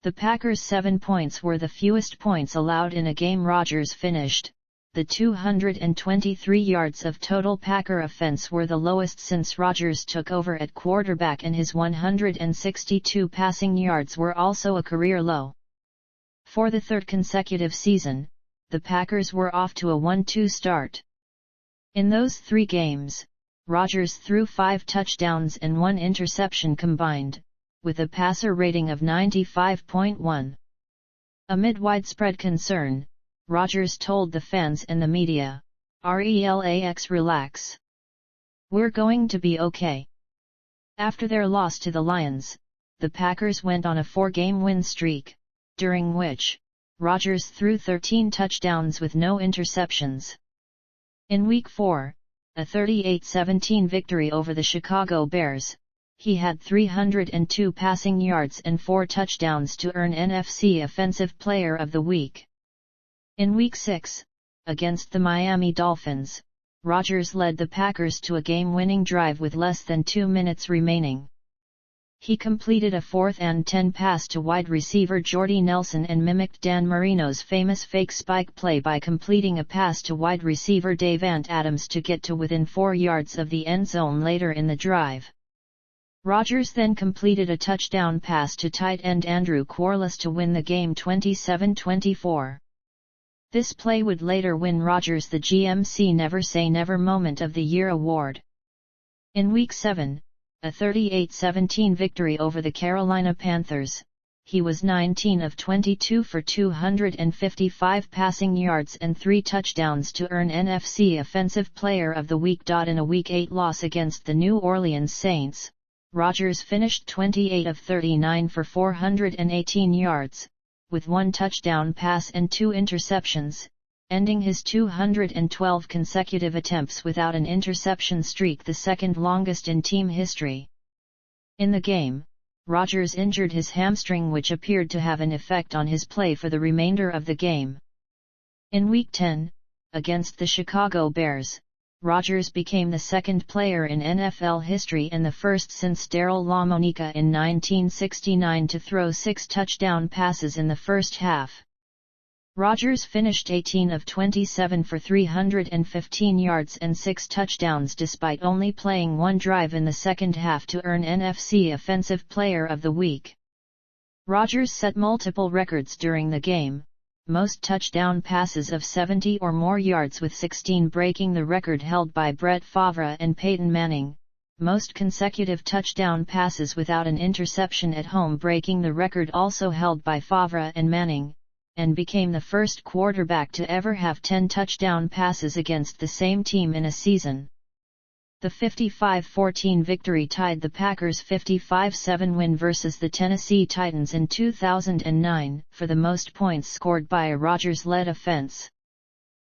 The Packers' 7 points were the fewest points allowed in a game Rodgers finished. The 223 yards of total Packer offense were the lowest since Rodgers took over at quarterback, and his 162 passing yards were also a career low. For the third consecutive season, the Packers were off to a 1-2 start. In those 3 games, Rodgers threw 5 touchdowns and 1 interception combined, with a passer rating of 95.1. Amid widespread concern, Rodgers told the fans and the media, "Relax. We're going to be okay." After their loss to the Lions, the Packers went on a 4-game win streak, during which Rodgers threw 13 touchdowns with no interceptions. In Week 4, a 38-17 victory over the Chicago Bears, he had 302 passing yards and 4 touchdowns to earn NFC Offensive Player of the Week. In Week 6, against the Miami Dolphins, Rodgers led the Packers to a game-winning drive with less than 2 minutes remaining. He completed a 4th and 10 pass to wide receiver Jordy Nelson and mimicked Dan Marino's famous fake spike play by completing a pass to wide receiver Davante Adams to get to within 4 yards of the end zone later in the drive. Rodgers then completed a touchdown pass to tight end Andrew Quarles to win the game 27-24. This play would later win Rodgers the GMC Never Say Never Moment of the Year award. In Week 7, a 38-17 victory over the Carolina Panthers, he was 19 of 22 for 255 passing yards and 3 touchdowns to earn NFC Offensive Player of the Week. In a Week 8 loss against the New Orleans Saints, Rodgers finished 28 of 39 for 418 yards, with 1 touchdown pass and 2 interceptions, ending his 212 consecutive attempts without an interception streak, the second longest in team history. In the game, Rodgers injured his hamstring, which appeared to have an effect on his play for the remainder of the game. In Week 10, against the Chicago Bears, Rodgers became the second player in NFL history and the first since Darryl LaMonica in 1969 to throw 6 touchdown passes in the first half. Rodgers finished 18 of 27 for 315 yards and 6 touchdowns despite only playing 1 drive in the second half to earn NFC Offensive Player of the Week. Rodgers set multiple records during the game, most touchdown passes of 70 or more yards with 16, breaking the record held by Brett Favre and Peyton Manning, most consecutive touchdown passes without an interception at home, breaking the record also held by Favre and Manning, and became the first quarterback to ever have 10 touchdown passes against the same team in a season. The 55-14 victory tied the Packers' 55-7 win versus the Tennessee Titans in 2009 for the most points scored by a Rodgers-led offense.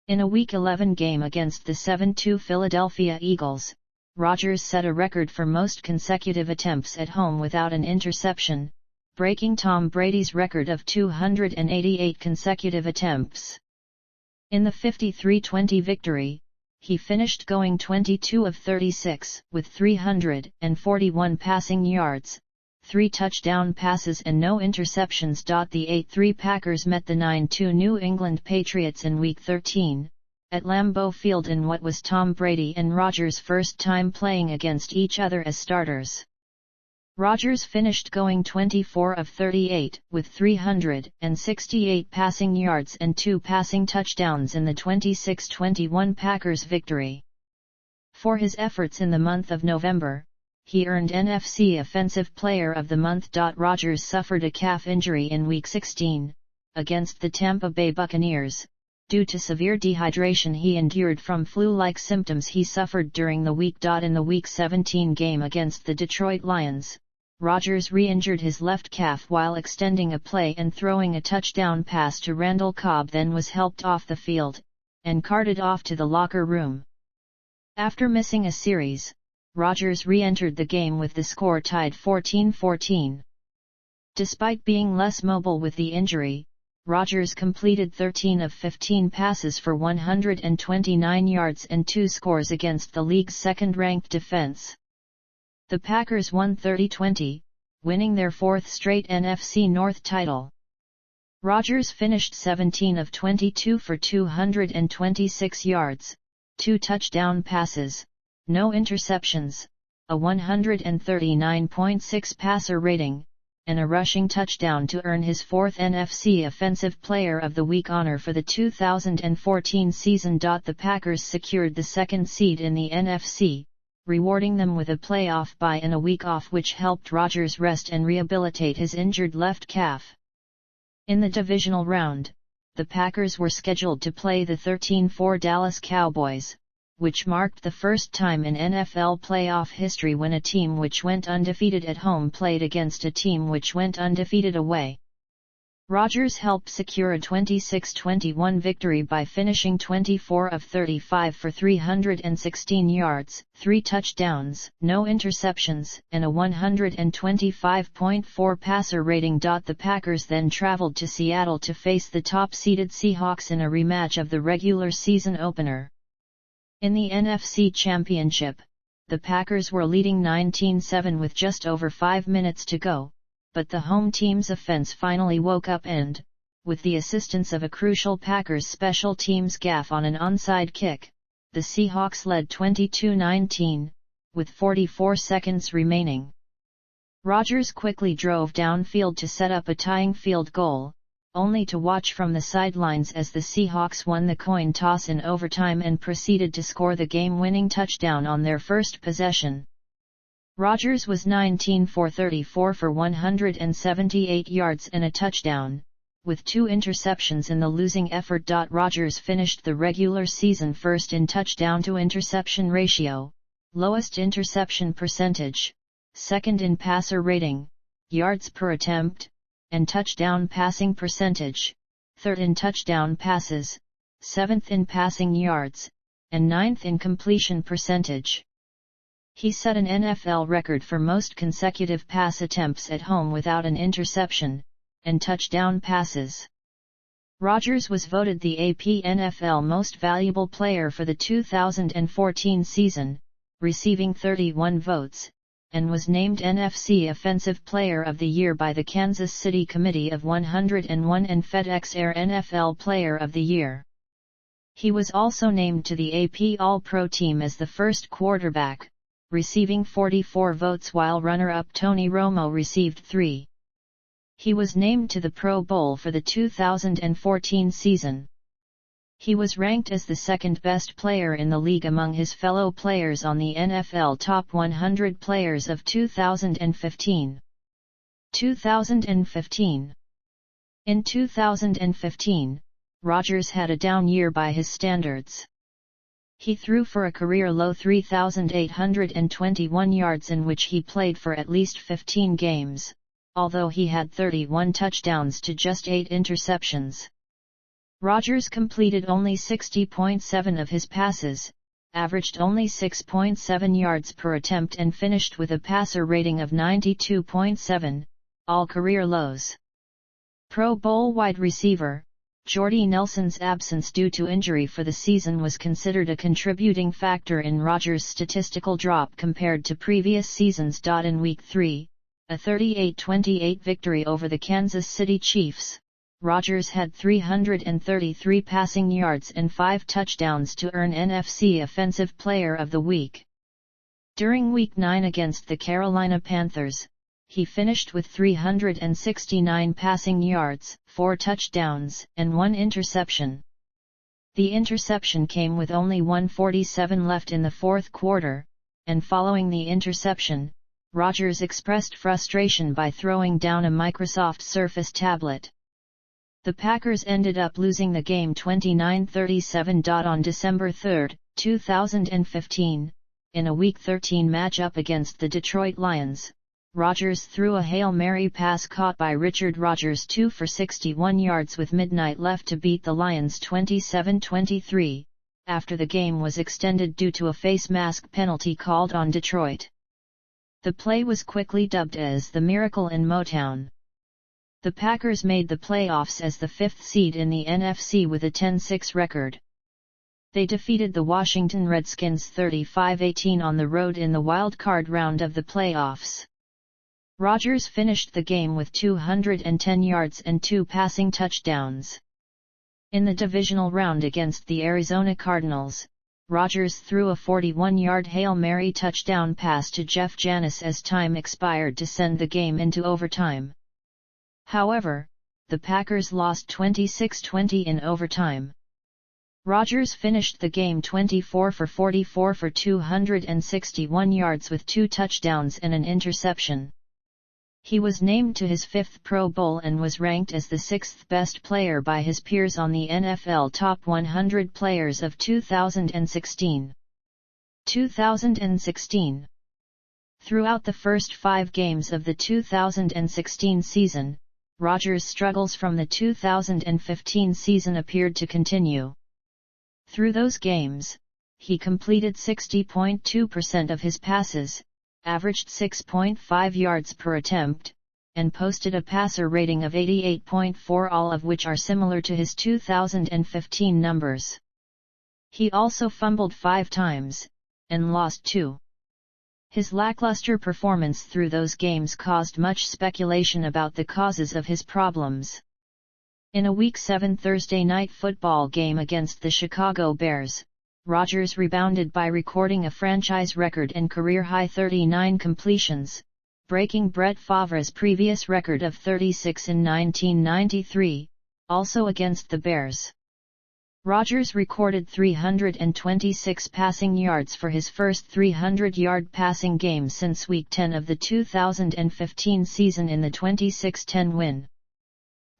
In a Week 11 game against the 7-2 Philadelphia Eagles, Rodgers set a record for most consecutive attempts at home without an interception, breaking Tom Brady's record of 288 consecutive attempts. In the 53-20 victory, he finished going 22 of 36, with 341 passing yards, 3 touchdown passes and no interceptions. The 8-3 Packers met the 9-2 New England Patriots in Week 13, at Lambeau Field in what was Tom Brady and Rodgers' first time playing against each other as starters. Rodgers finished going 24 of 38, with 368 passing yards and 2 passing touchdowns in the 26-21 Packers victory. For his efforts in the month of November, he earned NFC Offensive Player of the Month. Rodgers suffered a calf injury in Week 16, against the Tampa Bay Buccaneers, due to severe dehydration he endured from flu-like symptoms he suffered during the week. In the Week 17 game against the Detroit Lions, Rodgers re-injured his left calf while extending a play and throwing a touchdown pass to Randall Cobb, then was helped off the field, and carted off to the locker room. After missing a series, Rodgers re-entered the game with the score tied 14-14. Despite being less mobile with the injury, Rodgers completed 13 of 15 passes for 129 yards and 2 scores against the league's second-ranked defense. The Packers won 30-20, winning their 4th straight NFC North title. Rodgers finished 17 of 22 for 226 yards, 2 touchdown passes, no interceptions, a 139.6 passer rating, and a rushing touchdown to earn his 4th NFC Offensive Player of the Week honor for the 2014 season. The Packers secured the 2nd seed in the NFC, rewarding them with a playoff bye and a week off, which helped Rodgers rest and rehabilitate his injured left calf. In the divisional round, the Packers were scheduled to play the 13-4 Dallas Cowboys, which marked the first time in NFL playoff history when a team which went undefeated at home played against a team which went undefeated away. Rodgers helped secure a 26-21 victory by finishing 24 of 35 for 316 yards, 3 touchdowns, no interceptions, and a 125.4 passer rating. The Packers then traveled to Seattle to face the top-seeded Seahawks in a rematch of the regular season opener. In the NFC Championship, the Packers were leading 19-7 with just over 5 minutes to go, but the home team's offense finally woke up and, with the assistance of a crucial Packers special teams gaffe on an onside kick, the Seahawks led 22-19, with 44 seconds remaining. Rodgers quickly drove downfield to set up a tying field goal, only to watch from the sidelines as the Seahawks won the coin toss in overtime and proceeded to score the game-winning touchdown on their first possession. Rodgers was 19 for 34 for 178 yards and a touchdown, with 2 interceptions in the losing effort. Rodgers finished the regular season first in touchdown-to-interception ratio, lowest interception percentage, second in passer rating, yards per attempt, and touchdown passing percentage, third in touchdown passes, 7th in passing yards, and 9th in completion percentage. He set an NFL record for most consecutive pass attempts at home without an interception, and touchdown passes. Rodgers was voted the AP NFL Most Valuable Player for the 2014 season, receiving 31 votes, and was named NFC Offensive Player of the Year by the Kansas City Committee of 101 and FedEx Air NFL Player of the Year. He was also named to the AP All-Pro team as the first quarterback, receiving 44 votes while runner-up Tony Romo received 3. He was named to the Pro Bowl for the 2014 season. He was ranked as the second-best player in the league among his fellow players on the NFL Top 100 Players of 2015. 2015. In 2015, Rodgers had a down year by his standards. He threw for a career-low 3,821 yards in which he played for at least 15 games, although he had 31 touchdowns to just 8 interceptions. Rodgers completed only 60.7 of his passes, averaged only 6.7 yards per attempt and finished with a passer rating of 92.7, all career lows. Pro Bowl wide receiver Jordy Nelson's absence due to injury for the season was considered a contributing factor in Rodgers' statistical drop compared to previous seasons. In Week 3, a 38-28 victory over the Kansas City Chiefs, Rodgers had 333 passing yards and 5 touchdowns to earn NFC Offensive Player of the Week. During Week 9 against the Carolina Panthers, he finished with 369 passing yards, 4 touchdowns, and 1 interception. The interception came with only 1:47 left in the fourth quarter, and following the interception, Rodgers expressed frustration by throwing down a Microsoft Surface tablet. The Packers ended up losing the game 29-37. On December 3, 2015, in a Week 13 matchup against the Detroit Lions, Rodgers threw a Hail Mary pass caught by Richard Rodgers 2 for 61 yards with midnight left to beat the Lions 27-23, after the game was extended due to a face mask penalty called on Detroit. The play was quickly dubbed as the Miracle in Motown. The Packers made the playoffs as the 5th seed in the NFC with a 10-6 record. They defeated the Washington Redskins 35-18 on the road in the wild card round of the playoffs. Rodgers finished the game with 210 yards and 2 passing touchdowns. In the divisional round against the Arizona Cardinals, Rodgers threw a 41-yard Hail Mary touchdown pass to Jeff Janis as time expired to send the game into overtime. However, the Packers lost 26-20 in overtime. Rodgers finished the game 24 for 44 for 261 yards with 2 touchdowns and an interception. He was named to his 5th Pro Bowl and was ranked as the 6th best player by his peers on the NFL Top 100 Players of 2016. 2016. Throughout the first 5 games of the 2016 season, Rodgers' struggles from the 2015 season appeared to continue. Through those games, he completed 60.2% of his passes, averaged 6.5 yards per attempt, and posted a passer rating of 88.4, all of which are similar to his 2015 numbers. He also fumbled 5 times, and lost 2. His lackluster performance through those games caused much speculation about the causes of his problems. In a Week 7 Thursday Night Football game against the Chicago Bears, Rodgers rebounded by recording a franchise record and career-high 39 completions, breaking Brett Favre's previous record of 36 in 1993, also against the Bears. Rodgers recorded 326 passing yards for his first 300-yard passing game since Week 10 of the 2015 season in the 26-10 win.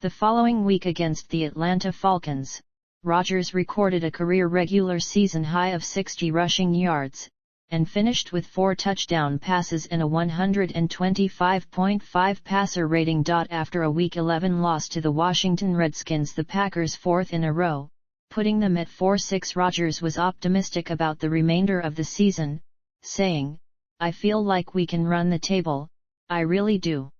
The following week against the Atlanta Falcons, Rodgers recorded a career regular season high of 60 rushing yards, and finished with 4 touchdown passes and a 125.5 passer rating. After a Week 11 loss to the Washington Redskins, the Packers' 4th in a row, putting them at 4-6, Rodgers was optimistic about the remainder of the season, saying, "I feel like we can run the table, I really do."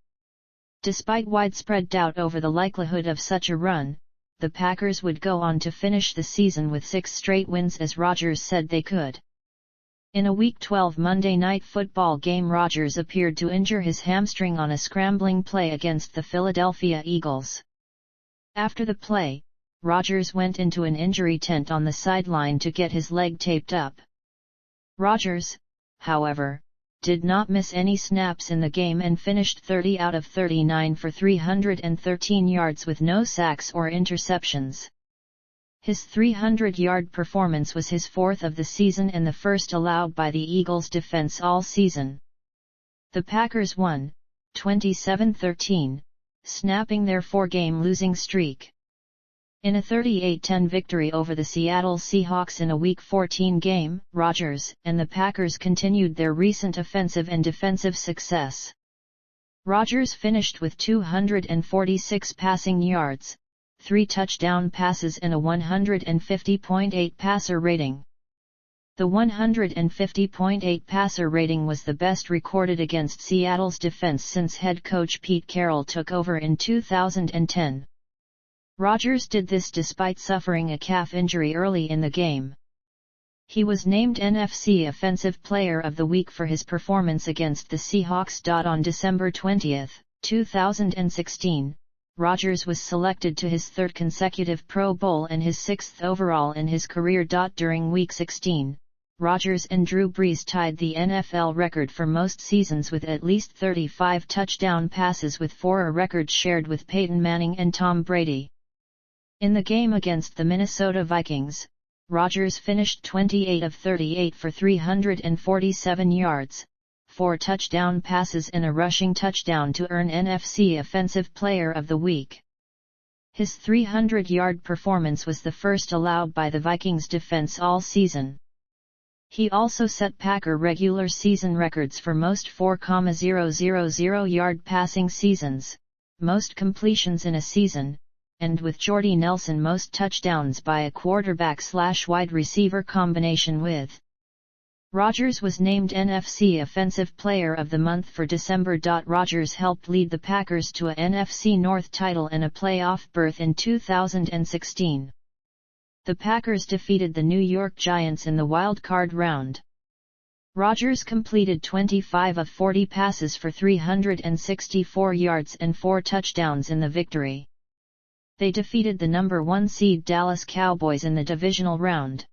Despite widespread doubt over the likelihood of such a run, the Packers would go on to finish the season with 6 straight wins, as Rodgers said they could. In a Week 12 Monday Night Football game, Rodgers appeared to injure his hamstring on a scrambling play against the Philadelphia Eagles. After the play, Rodgers went into an injury tent on the sideline to get his leg taped up. Rodgers, however, did not miss any snaps in the game and finished 30 out of 39 for 313 yards with no sacks or interceptions. His 300-yard performance was his 4th of the season and the first allowed by the Eagles' defense all season. The Packers won, 27-13, snapping their 4-game losing streak. In a 38-10 victory over the Seattle Seahawks in a Week 14 game, Rodgers and the Packers continued their recent offensive and defensive success. Rodgers finished with 246 passing yards, 3 touchdown passes and a 150.8 passer rating. The 150.8 passer rating was the best recorded against Seattle's defense since head coach Pete Carroll took over in 2010. Rodgers did this despite suffering a calf injury early in the game. He was named NFC Offensive Player of the Week for his performance against the Seahawks. On December 20, 2016, Rodgers was selected to his third consecutive Pro Bowl and his sixth overall in his career. During Week 16, Rodgers and Drew Brees tied the NFL record for most seasons with at least 35 touchdown passes, with 4, a record shared with Peyton Manning and Tom Brady. In the game against the Minnesota Vikings, Rodgers finished 28 of 38 for 347 yards, 4 touchdown passes and a rushing touchdown to earn NFC Offensive Player of the Week. His 300-yard performance was the first allowed by the Vikings defense all season. He also set Packer regular season records for most 4,000-yard passing seasons, most completions in a season, and with Jordy Nelson most touchdowns by a quarterback/wide receiver combination with. Rodgers was named NFC Offensive Player of the Month for December. Rodgers helped lead the Packers to a NFC North title and a playoff berth in 2016. The Packers defeated the New York Giants in the wild card round. Rodgers completed 25 of 40 passes for 364 yards and 4 touchdowns in the victory. They defeated the number 1 seed Dallas Cowboys in the divisional round.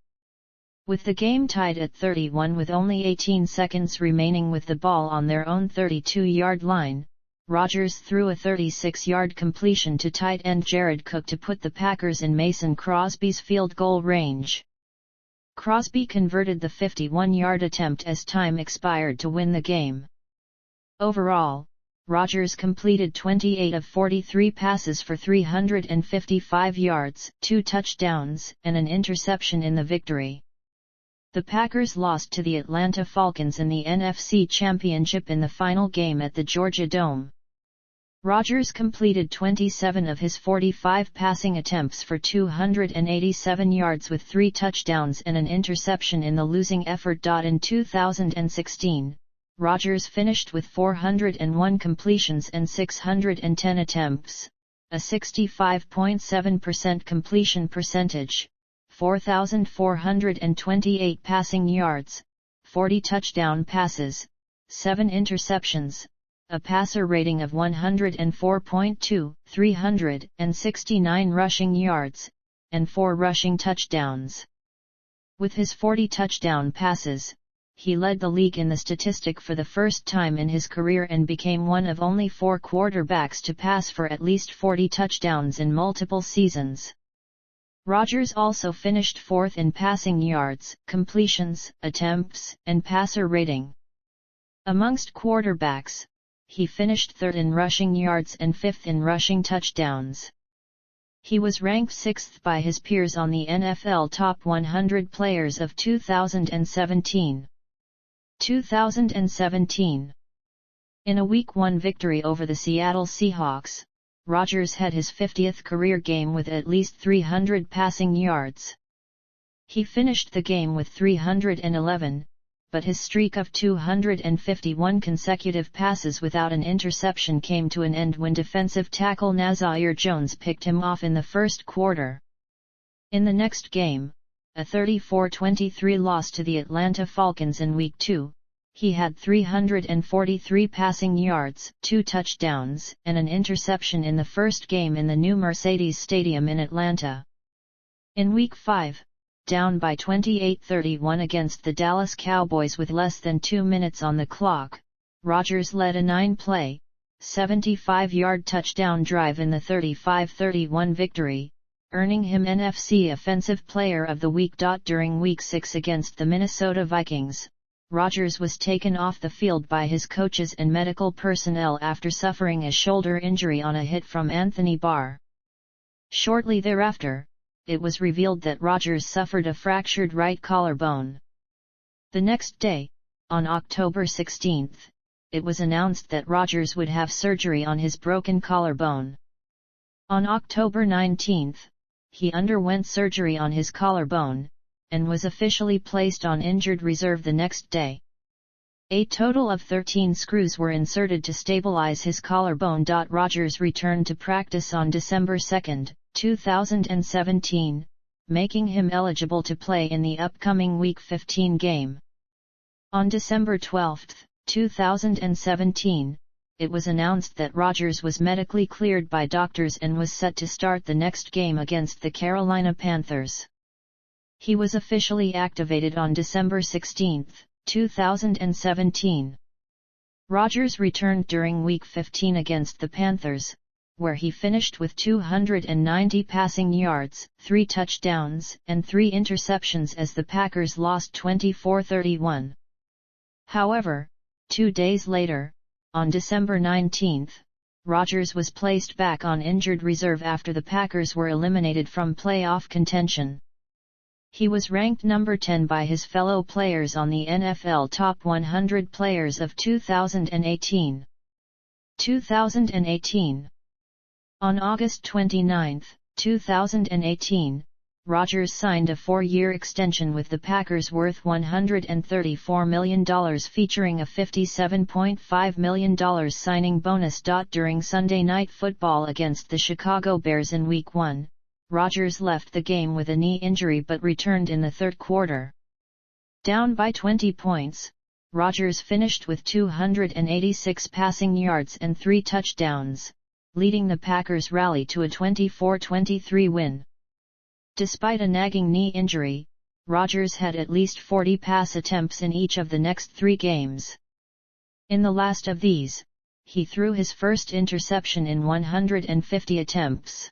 With the game tied at 31 with only 18 seconds remaining with the ball on their own 32-yard line, Rodgers threw a 36-yard completion to tight end Jared Cook to put the Packers in Mason Crosby's field goal range. Crosby converted the 51-yard attempt as time expired to win the game. Overall, Rodgers completed 28 of 43 passes for 355 yards, 2 touchdowns, and an interception in the victory. The Packers lost to the Atlanta Falcons in the NFC Championship in the final game at the Georgia Dome. Rodgers completed 27 of his 45 passing attempts for 287 yards with 3 touchdowns and an interception in the losing effort. In 2016, Rodgers finished with 401 completions and 610 attempts, a 65.7% completion percentage, 4,428 passing yards, 40 touchdown passes, 7 interceptions, a passer rating of 104.2, 369 rushing yards, and 4 rushing touchdowns. With his 40 touchdown passes, he led the league in the statistic for the first time in his career and became one of only 4 quarterbacks to pass for at least 40 touchdowns in multiple seasons. Rodgers also finished 4th in passing yards, completions, attempts, and passer rating. Amongst quarterbacks, he finished 3rd in rushing yards and 5th in rushing touchdowns. He was ranked 6th by his peers on the NFL Top 100 Players of 2017. 2017. In a Week 1 victory over the Seattle Seahawks, Rodgers had his 50th career game with at least 300 passing yards. He finished the game with 311, but his streak of 251 consecutive passes without an interception came to an end when defensive tackle Nazir Jones picked him off in the first quarter. In the next game, a 34-23 loss to the Atlanta Falcons in Week 2, he had 343 passing yards, 2 touchdowns, and an interception in the first game in the new Mercedes Stadium in Atlanta. In Week 5, down by 28-31 against the Dallas Cowboys with less than 2 minutes on the clock, Rodgers led a 9-play, 75-yard touchdown drive in the 35-31 victory, earning him NFC Offensive Player of the Week. During Week 6 against the Minnesota Vikings, Rodgers was taken off the field by his coaches and medical personnel after suffering a shoulder injury on a hit from Anthony Barr. Shortly thereafter, it was revealed that Rodgers suffered a fractured right collarbone. The next day, on October 16, it was announced that Rodgers would have surgery on his broken collarbone. On October 19, he underwent surgery on his collarbone, and was officially placed on injured reserve the next day. A total of 13 screws were inserted to stabilize his collarbone. Rodgers returned to practice on December 2, 2017, making him eligible to play in the upcoming Week 15 game. On December 12, 2017, it was announced that Rodgers was medically cleared by doctors and was set to start the next game against the Carolina Panthers. He was officially activated on December 16, 2017. Rodgers returned during Week 15 against the Panthers, where he finished with 290 passing yards, 3 touchdowns, and 3 interceptions as the Packers lost 24-31. However, 2 days later, on December 19, Rodgers was placed back on injured reserve after the Packers were eliminated from playoff contention. He was ranked number 10 by his fellow players on the NFL Top 100 Players of 2018. 2018. On August 29, 2018, Rodgers signed a 4-year extension with the Packers worth $134 million, featuring a $57.5 million signing bonus. During Sunday Night Football against the Chicago Bears in Week 1, Rodgers left the game with a knee injury but returned in the third quarter. Down by 20 points, Rodgers finished with 286 passing yards and 3 touchdowns, leading the Packers' rally to a 24-23 win. Despite a nagging knee injury, Rodgers had at least 40 pass attempts in each of the next 3 games. In the last of these, he threw his first interception in 150 attempts.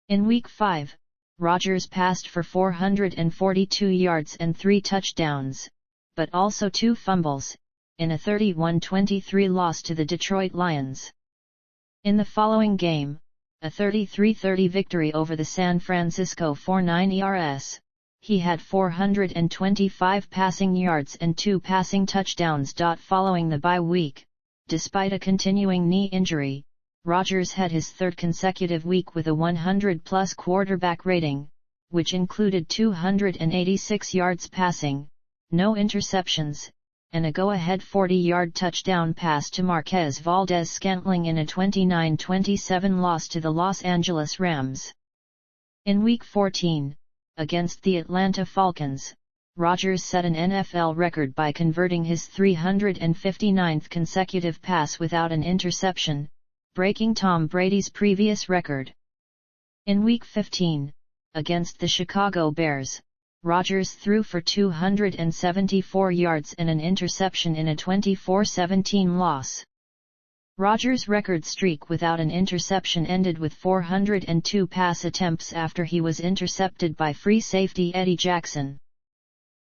In Week 5, Rodgers passed for 442 yards and 3 touchdowns, but also 2 fumbles, in a 31-23 loss to the Detroit Lions. In the following game, a 33-30 victory over the San Francisco 49ers, he had 425 passing yards and 2 passing touchdowns. Following the bye week, despite a continuing knee injury, Rodgers had his third consecutive week with a 100-plus quarterback rating, which included 286 yards passing, no interceptions, and a go-ahead 40-yard touchdown pass to Marquez Valdes-Scantling in a 29-27 loss to the Los Angeles Rams. In Week 14, against the Atlanta Falcons, Rodgers set an NFL record by converting his 359th consecutive pass without an interception, breaking Tom Brady's previous record. In Week 15, against the Chicago Bears, Rodgers threw for 274 yards and an interception in a 24-17 loss. Rodgers' record streak without an interception ended with 402 pass attempts after he was intercepted by free safety Eddie Jackson.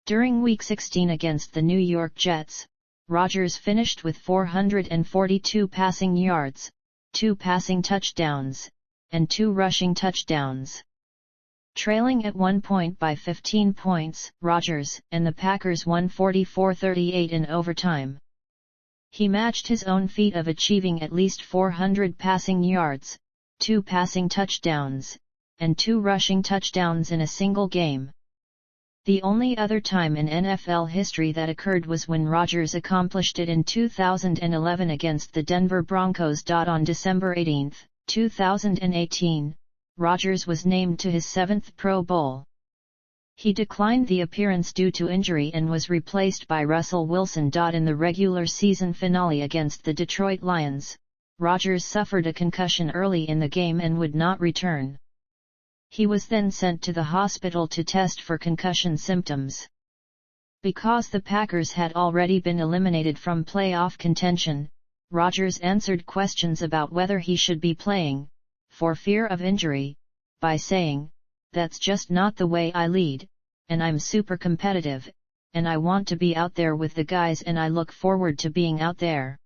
During Week 16 against the New York Jets, Rodgers finished with 442 passing yards, 2 passing touchdowns, and 2 rushing touchdowns. Trailing at one point by 15 points, Rodgers and the Packers won 44-38 in overtime. He matched his own feat of achieving at least 400 passing yards, 2 passing touchdowns, and 2 rushing touchdowns in a single game. The only other time in NFL history that occurred was when Rodgers accomplished it in 2011 against the Denver Broncos. On December 18, 2018, Rodgers was named to his 7th Pro Bowl. He declined the appearance due to injury and was replaced by Russell Wilson. In the regular season finale against the Detroit Lions, Rodgers suffered a concussion early in the game and would not return. He was then sent to the hospital to test for concussion symptoms. Because the Packers had already been eliminated from playoff contention, Rodgers answered questions about whether he should be playing, for fear of injury, by saying, "That's just not the way I lead, and I'm super competitive, and I want to be out there with the guys and I look forward to being out there."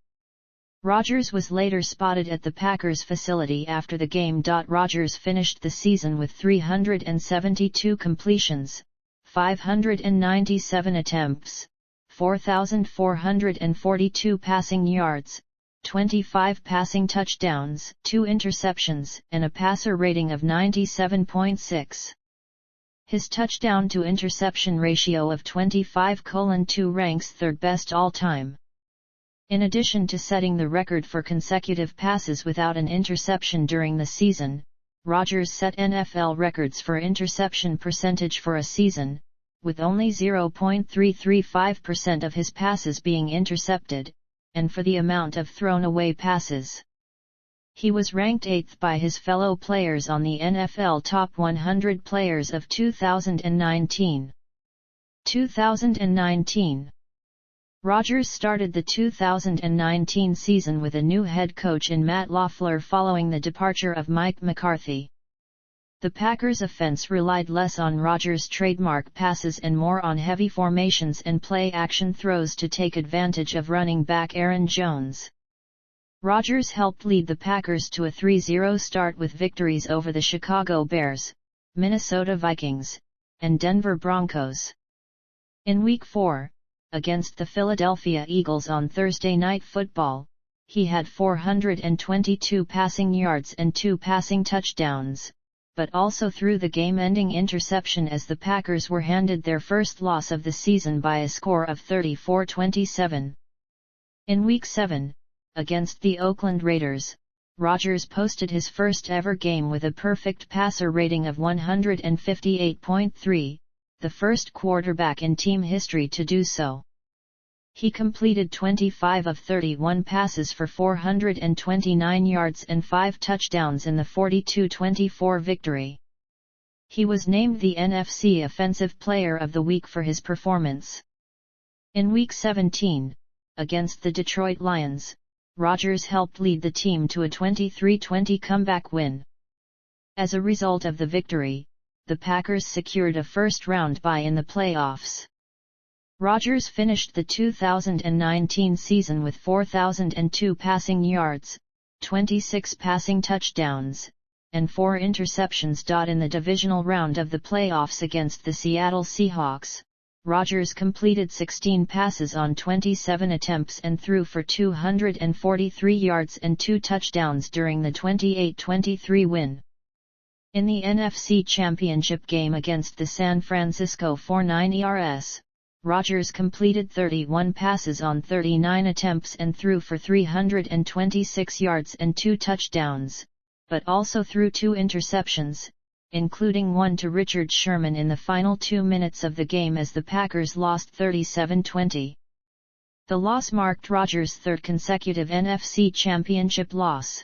Rodgers was later spotted at the Packers facility after the game. Rodgers finished the season with 372 completions, 597 attempts, 4,442 passing yards, 25 passing touchdowns, 2 interceptions, and a passer rating of 97.6. His touchdown-to-interception ratio of 25:2 ranks third best all-time. In addition to setting the record for consecutive passes without an interception during the season, Rodgers set NFL records for interception percentage for a season, with only 0.335% of his passes being intercepted, and for the amount of thrown-away passes. He was ranked 8th by his fellow players on the NFL Top 100 Players of 2019. 2019. Rodgers started the 2019 season with a new head coach in Matt LaFleur following the departure of Mike McCarthy. The Packers' offense relied less on Rodgers' trademark passes and more on heavy formations and play-action throws to take advantage of running back Aaron Jones. Rodgers helped lead the Packers to a 3-0 start with victories over the Chicago Bears, Minnesota Vikings, and Denver Broncos. In Week 4, against the Philadelphia Eagles on Thursday Night Football, he had 422 passing yards and 2 passing touchdowns, but also threw the game-ending interception as the Packers were handed their first loss of the season by a score of 34-27. In Week 7, against the Oakland Raiders, Rodgers posted his first-ever game with a perfect passer rating of 158.3, the first quarterback in team history to do so. He completed 25 of 31 passes for 429 yards and 5 touchdowns in the 42-24 victory. He was named the NFC Offensive Player of the Week for his performance. In Week 17, against the Detroit Lions, Rodgers helped lead the team to a 23-20 comeback win. As a result of the victory, the Packers secured a first-round bye in the playoffs. Rodgers finished the 2019 season with 4,002 passing yards, 26 passing touchdowns, and 4 interceptions. In the divisional round of the playoffs against the Seattle Seahawks, Rodgers completed 16 passes on 27 attempts and threw for 243 yards and 2 touchdowns during the 28-23 win. In the NFC Championship game against the San Francisco 49ers, Rodgers completed 31 passes on 39 attempts and threw for 326 yards and 2 touchdowns, but also threw 2 interceptions, including one to Richard Sherman in the final 2 minutes of the game as the Packers lost 37-20. The loss marked Rodgers' third consecutive NFC Championship loss.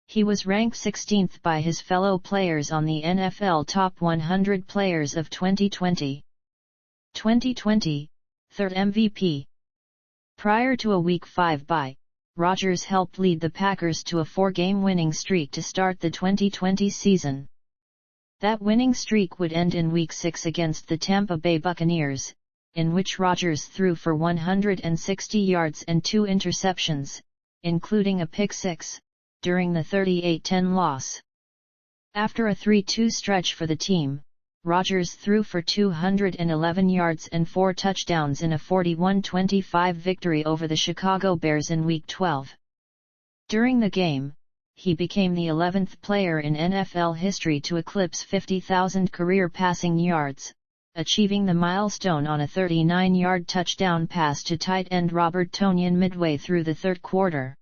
He was ranked 16th by his fellow players on the NFL Top 100 Players of 2020. 2020, third MVP. Prior to a Week 5 bye, Rodgers helped lead the Packers to a 4-game winning streak to start the 2020 season. That winning streak would end in Week 6 against the Tampa Bay Buccaneers, in which Rodgers threw for 160 yards and 2 interceptions, including a pick-six, during the 38-10 loss. After a 3-2 stretch for the team, Rodgers threw for 211 yards and 4 touchdowns in a 41-25 victory over the Chicago Bears in Week 12. During the game, he became the 11th player in NFL history to eclipse 50,000 career passing yards, achieving the milestone on a 39-yard touchdown pass to tight end Robert Tonyan midway through the third quarter.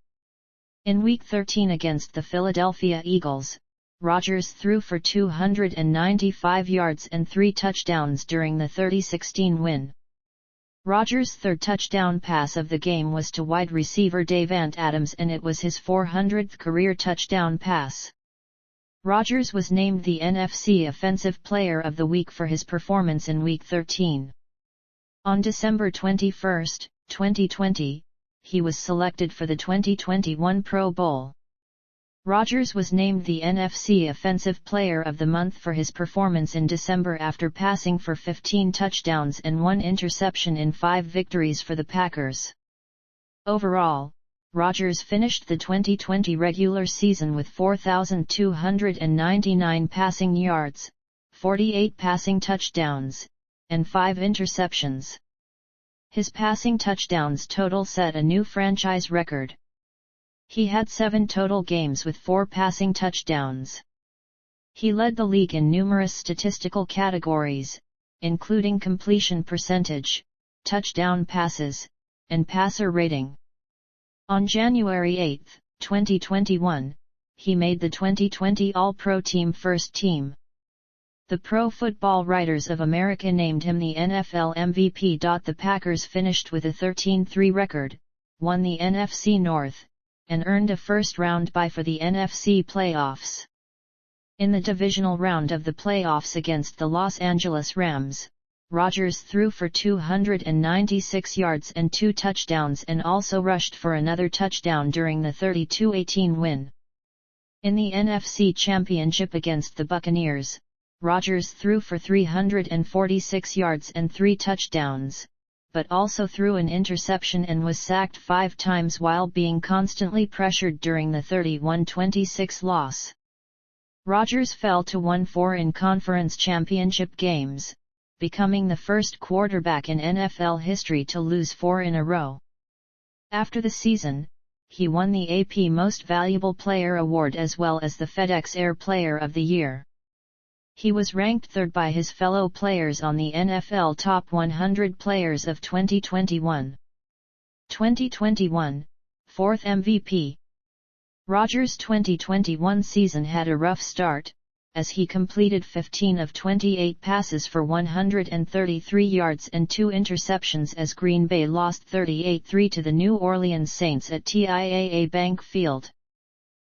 In Week 13 against the Philadelphia Eagles, Rodgers threw for 295 yards and 3 touchdowns during the 30-16 win. Rodgers' third touchdown pass of the game was to wide receiver Davante Adams, and it was his 400th career touchdown pass. Rodgers was named the NFC Offensive Player of the Week for his performance in Week 13. On December 21, 2020, he was selected for the 2021 Pro Bowl. Rodgers was named the NFC Offensive Player of the Month for his performance in December after passing for 15 touchdowns and 1 interception in 5 victories for the Packers. Overall, Rodgers finished the 2020 regular season with 4,299 passing yards, 48 passing touchdowns, and 5 interceptions. His passing touchdowns total set a new franchise record. He had 7 total games with 4 passing touchdowns. He led the league in numerous statistical categories, including completion percentage, touchdown passes, and passer rating. On January 8, 2021, he made the 2020 All-Pro Team First Team. The Pro Football Writers of America named him the NFL MVP. The Packers finished with a 13-3 record, won the NFC North, and earned a first-round bye for the NFC playoffs. In the divisional round of the playoffs against the Los Angeles Rams, Rodgers threw for 296 yards and 2 touchdowns and also rushed for another touchdown during the 32-18 win. In the NFC Championship against the Buccaneers, Rodgers threw for 346 yards and 3 touchdowns, but also threw an interception and was sacked 5 times while being constantly pressured during the 31-26 loss. Rodgers fell to 1-4 in conference championship games, becoming the first quarterback in NFL history to lose 4 in a row. After the season, he won the AP Most Valuable Player award as well as the FedEx Air Player of the Year. He was ranked 3rd by his fellow players on the NFL Top 100 Players of 2021. 2021, 4th MVP. Rodgers' 2021 season had a rough start, as he completed 15 of 28 passes for 133 yards and 2 interceptions as Green Bay lost 38-3 to the New Orleans Saints at TIAA Bank Field.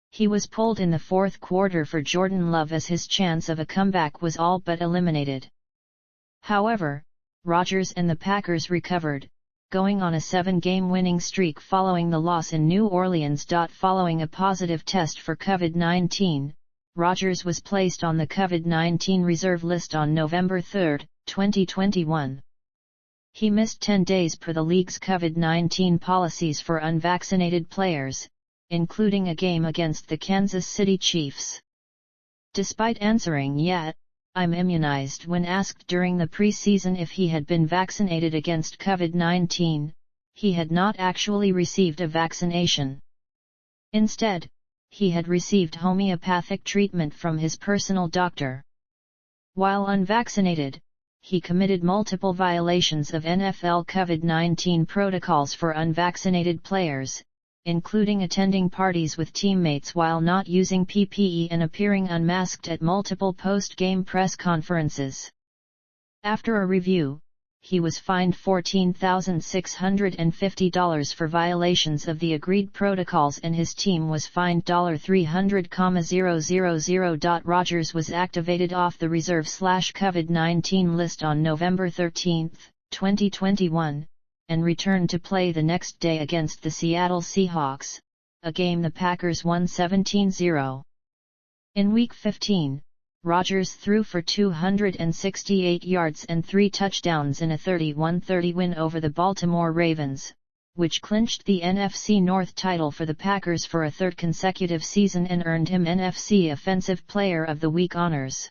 He was pulled in the fourth quarter for Jordan Love as his chance of a comeback was all but eliminated. However, Rodgers and the Packers recovered, going on a 7-game winning streak following the loss in New Orleans. Following a positive test for COVID-19, Rodgers was placed on the COVID-19 reserve list on November 3, 2021. He missed 10 days per the league's COVID-19 policies for unvaccinated players, including a game against the Kansas City Chiefs. Despite answering "Yeah, I'm immunized" when asked during the preseason if he had been vaccinated against COVID-19, he had not actually received a vaccination. Instead, he had received homeopathic treatment from his personal doctor. While unvaccinated, he committed multiple violations of NFL COVID-19 protocols for unvaccinated players, including attending parties with teammates while not using PPE and appearing unmasked at multiple post-game press conferences. After a review, he was fined $14,650 for violations of the agreed protocols and his team was fined $300,000. Rodgers was activated off the reserve/COVID-19 list on November 13, 2021, and returned to play the next day against the Seattle Seahawks, a game the Packers won 17-0. In Week 15, Rodgers threw for 268 yards and 3 touchdowns in a 31-30 win over the Baltimore Ravens, which clinched the NFC North title for the Packers for a 3rd consecutive season and earned him NFC Offensive Player of the Week honors.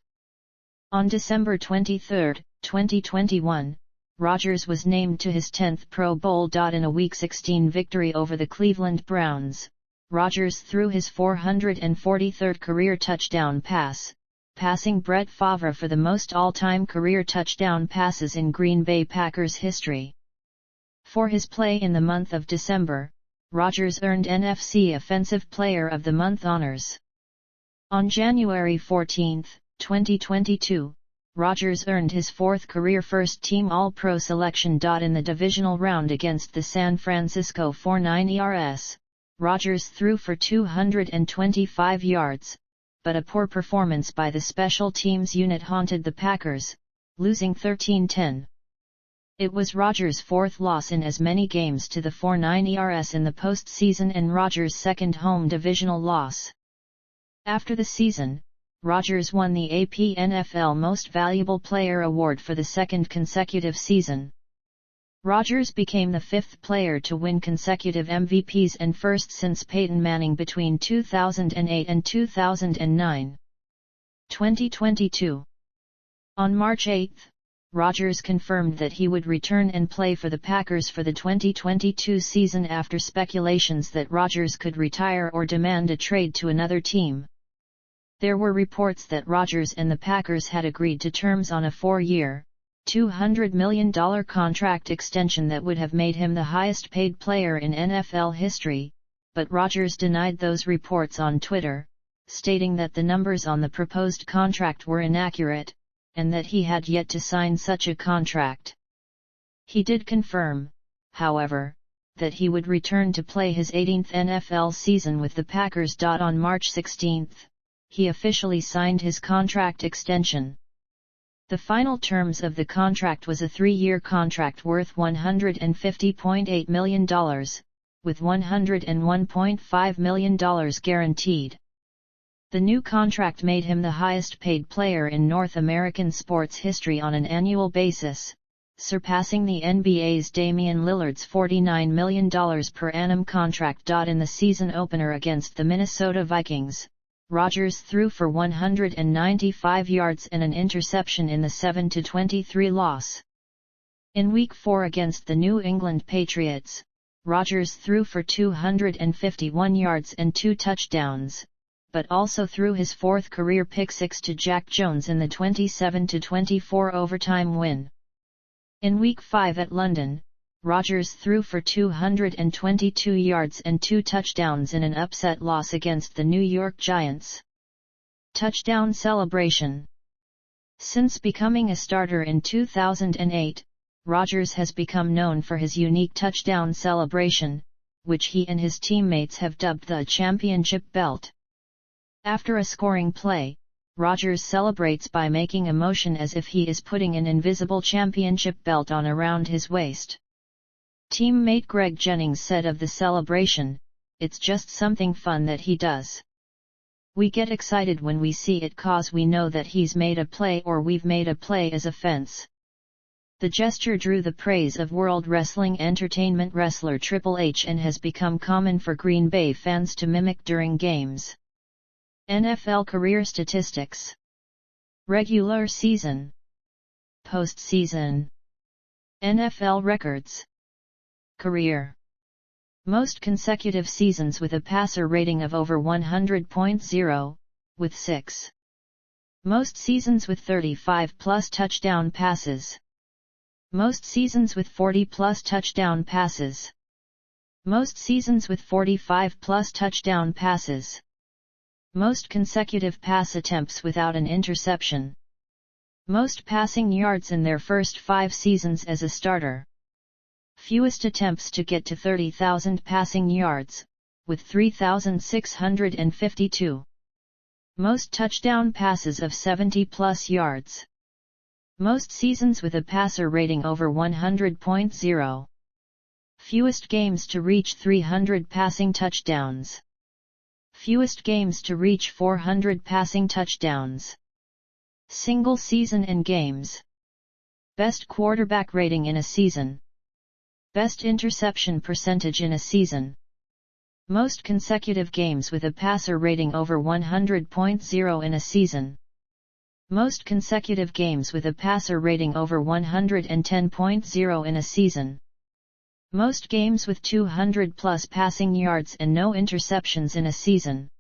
On December 23, 2021, Rodgers was named to his 10th Pro Bowl. In a Week 16 victory over the Cleveland Browns, Rodgers threw his 443rd career touchdown pass, passing Brett Favre for the most all-time career touchdown passes in Green Bay Packers history. For his play in the month of December, Rodgers earned NFC Offensive Player of the Month honors. On January 14, 2022, Rodgers earned his 4th career first-team All-Pro selection. In the divisional round against the San Francisco 49ers, Rodgers threw for 225 yards, but a poor performance by the special teams unit haunted the Packers, losing 13-10. It was Rodgers' 4th loss in as many games to the 49ers in the postseason and Rodgers' 2nd home divisional loss. After the season, Rodgers won the AP NFL Most Valuable Player award for the 2nd consecutive season. Rodgers became the 5th player to win consecutive MVPs and first since Peyton Manning between 2008 and 2009. 2022. On March 8, Rodgers confirmed that he would return and play for the Packers for the 2022 season after speculations that Rodgers could retire or demand a trade to another team. There were reports that Rodgers and the Packers had agreed to terms on a 4-year, $200 million contract extension that would have made him the highest-paid player in NFL history, but Rodgers denied those reports on Twitter, stating that the numbers on the proposed contract were inaccurate, and that he had yet to sign such a contract. He did confirm, however, that he would return to play his 18th NFL season with the Packers. On March 16, he officially signed his contract extension. The final terms of the contract was a 3-year contract worth $150.8 million, with $101.5 million guaranteed. The new contract made him the highest-paid player in North American sports history on an annual basis, surpassing the NBA's Damian Lillard's $49 million per annum contract. In the season opener against the Minnesota Vikings, Rodgers threw for 195 yards and an interception in the 7-23 loss. In Week 4 against the New England Patriots, Rodgers threw for 251 yards and 2 touchdowns, but also threw his 4th career pick-six to Jack Jones in the 27-24 overtime win. In Week 5 at London, Rodgers threw for 222 yards and 2 touchdowns in an upset loss against the New York Giants. Touchdown celebration. Since becoming a starter in 2008, Rodgers has become known for his unique touchdown celebration, which he and his teammates have dubbed the championship belt. After a scoring play, Rodgers celebrates by making a motion as if he is putting an invisible championship belt on around his waist. Teammate Greg Jennings said of the celebration, "It's just something fun that he does. We get excited when we see it 'cause we know that he's made a play or we've made a play as a fence." The gesture drew the praise of World Wrestling Entertainment wrestler Triple H and has become common for Green Bay fans to mimic during games. NFL career statistics. Regular season. Postseason. NFL records. Career. Most consecutive seasons with a passer rating of over 100.0, with 6. Most seasons with 35-plus touchdown passes. Most seasons with 40-plus touchdown passes. Most seasons with 45-plus touchdown passes. Most consecutive pass attempts without an interception. Most passing yards in their first 5 seasons as a starter. Fewest attempts to get to 30,000 passing yards, with 3,652. Most touchdown passes of 70-plus yards. Most seasons with a passer rating over 100.0. Fewest games to reach 300 passing touchdowns. Fewest games to reach 400 passing touchdowns. Single season and games. Best quarterback rating in a season. Best interception percentage in a season. Most consecutive games with a passer rating over 100.0 in a season. Most consecutive games with a passer rating over 110.0 in a season. Most games with 200-plus passing yards and no interceptions in a season.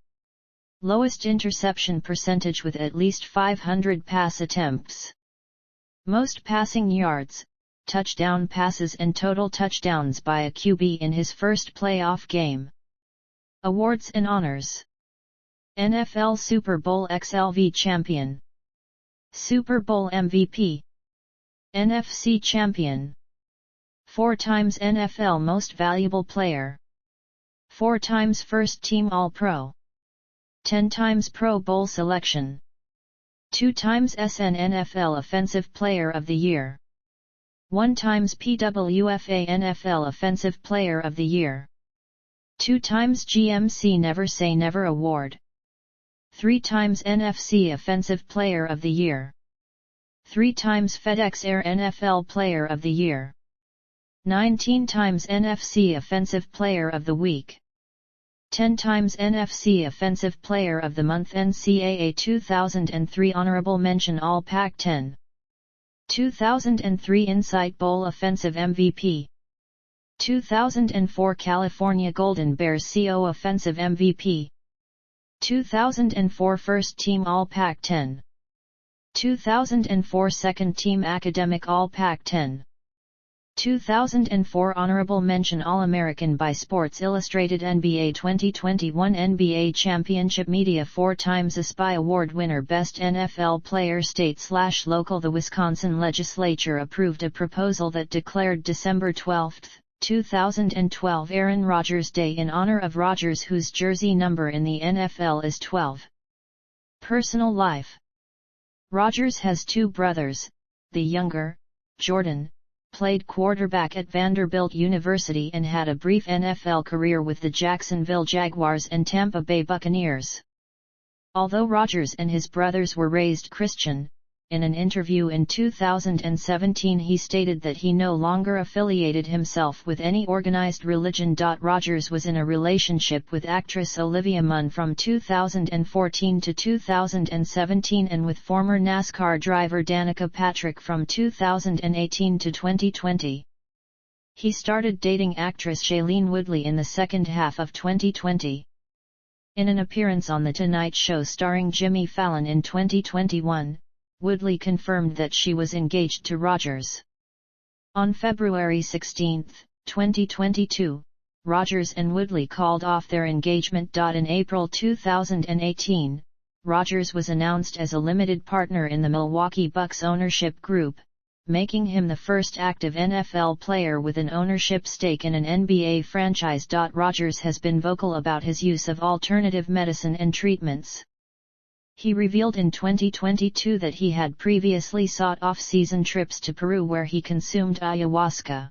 Lowest interception percentage with at least 500 pass attempts. Most passing yards, touchdown passes and total touchdowns by a QB in his first playoff game. Awards and honors. NFL Super Bowl XLV champion. Super Bowl MVP. NFC champion. 4 times NFL Most Valuable Player. 4 times First Team All-Pro. 10 times Pro Bowl selection. 2 times SN NFL Offensive Player of the Year. 1 times PWFA NFL Offensive Player of the Year. 2 times GMC Never Say Never Award. 3 times NFC Offensive Player of the Year. 3 times FedEx Air NFL Player of the Year. 19 times NFC Offensive Player of the Week. 10 times NFC Offensive Player of the Month. NCAA 2003 Honorable Mention All Pac-10. 2003 Insight Bowl Offensive MVP. 2004 California Golden Bears CO Offensive MVP. 2004 First Team All Pac-10. 2004 Second Team Academic All Pac-10. 2004 Honorable Mention All-American by Sports Illustrated. NBA 2021 NBA Championship Media 4 times ESPY Award winner Best NFL Player State/Local. The Wisconsin legislature approved a proposal that declared December 12, 2012 Aaron Rodgers Day in honor of Rodgers, whose jersey number in the NFL is 12. Personal life. Rodgers has two brothers. The younger, Jordan, played quarterback at Vanderbilt University and had a brief NFL career with the Jacksonville Jaguars and Tampa Bay Buccaneers. Although Rodgers and his brothers were raised Christian, in an interview in 2017 he stated that he no longer affiliated himself with any organized religion. Rodgers was in a relationship with actress Olivia Munn from 2014 to 2017 and with former NASCAR driver Danica Patrick from 2018 to 2020. He started dating actress Shailene Woodley in the second half of 2020. In an appearance on The Tonight Show starring Jimmy Fallon in 2021, Woodley confirmed that she was engaged to Rodgers. On February 16, 2022, Rodgers and Woodley called off their engagement. In April 2018, Rodgers was announced as a limited partner in the Milwaukee Bucks ownership group, making him the first active NFL player with an ownership stake in an NBA franchise. Rodgers has been vocal about his use of alternative medicine and treatments. He revealed in 2022 that he had previously sought off-season trips to Peru where he consumed ayahuasca.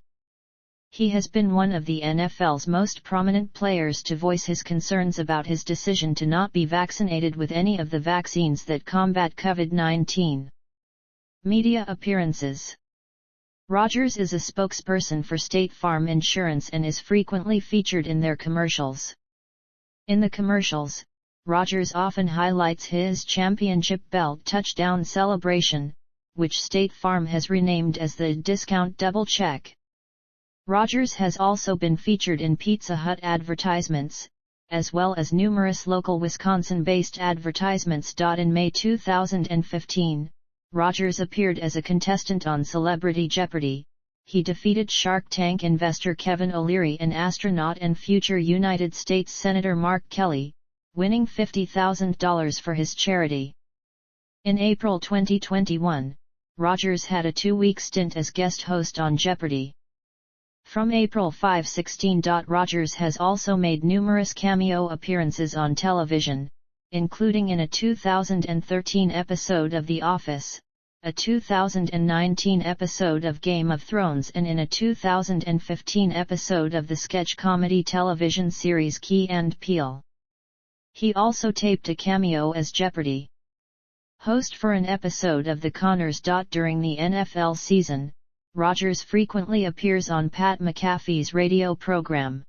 He has been one of the NFL's most prominent players to voice his concerns about his decision to not be vaccinated with any of the vaccines that combat COVID-19. Media appearances. Rodgers is a spokesperson for State Farm Insurance and is frequently featured in their commercials. In the commercials, Rodgers often highlights his championship belt touchdown celebration, which State Farm has renamed as the Discount Double Check. Rodgers has also been featured in Pizza Hut advertisements, as well as numerous local Wisconsin-based advertisements. In May 2015, Rodgers appeared as a contestant on Celebrity Jeopardy. He defeated Shark Tank investor Kevin O'Leary and astronaut and future United States Senator Mark Kelly, winning $50,000 for his charity. In April 2021, Rodgers had a 2-week stint as guest host on Jeopardy! From April 5-16. Rodgers has also made numerous cameo appearances on television, including in a 2013 episode of The Office, a 2019 episode of Game of Thrones and in a 2015 episode of the sketch comedy television series Key and Peele. He also taped a cameo as Jeopardy! Host for an episode of The Connors. During the NFL season, Rodgers frequently appears on Pat McAfee's radio program.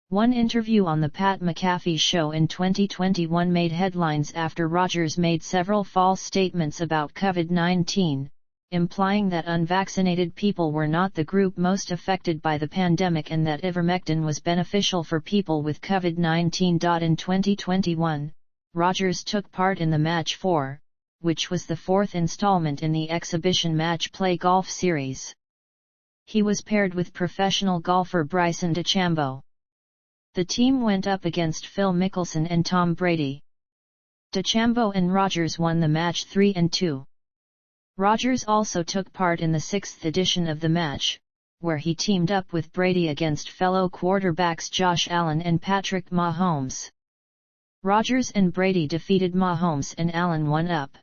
One interview on the Pat McAfee Show in 2021 made headlines after Rodgers made several false statements about COVID-19, implying that unvaccinated people were not the group most affected by the pandemic and that ivermectin was beneficial for people with COVID-19. In 2021, Rodgers took part in the Match 4, which was the fourth installment in the exhibition match play golf series. He was paired with professional golfer Bryson DeChambeau. The team went up against Phil Mickelson and Tom Brady. DeChambeau and Rodgers won the match 3-2. Rodgers also took part in the 6th edition of the match, where he teamed up with Brady against fellow quarterbacks Josh Allen and Patrick Mahomes. Rodgers and Brady defeated Mahomes and Allen 1-up.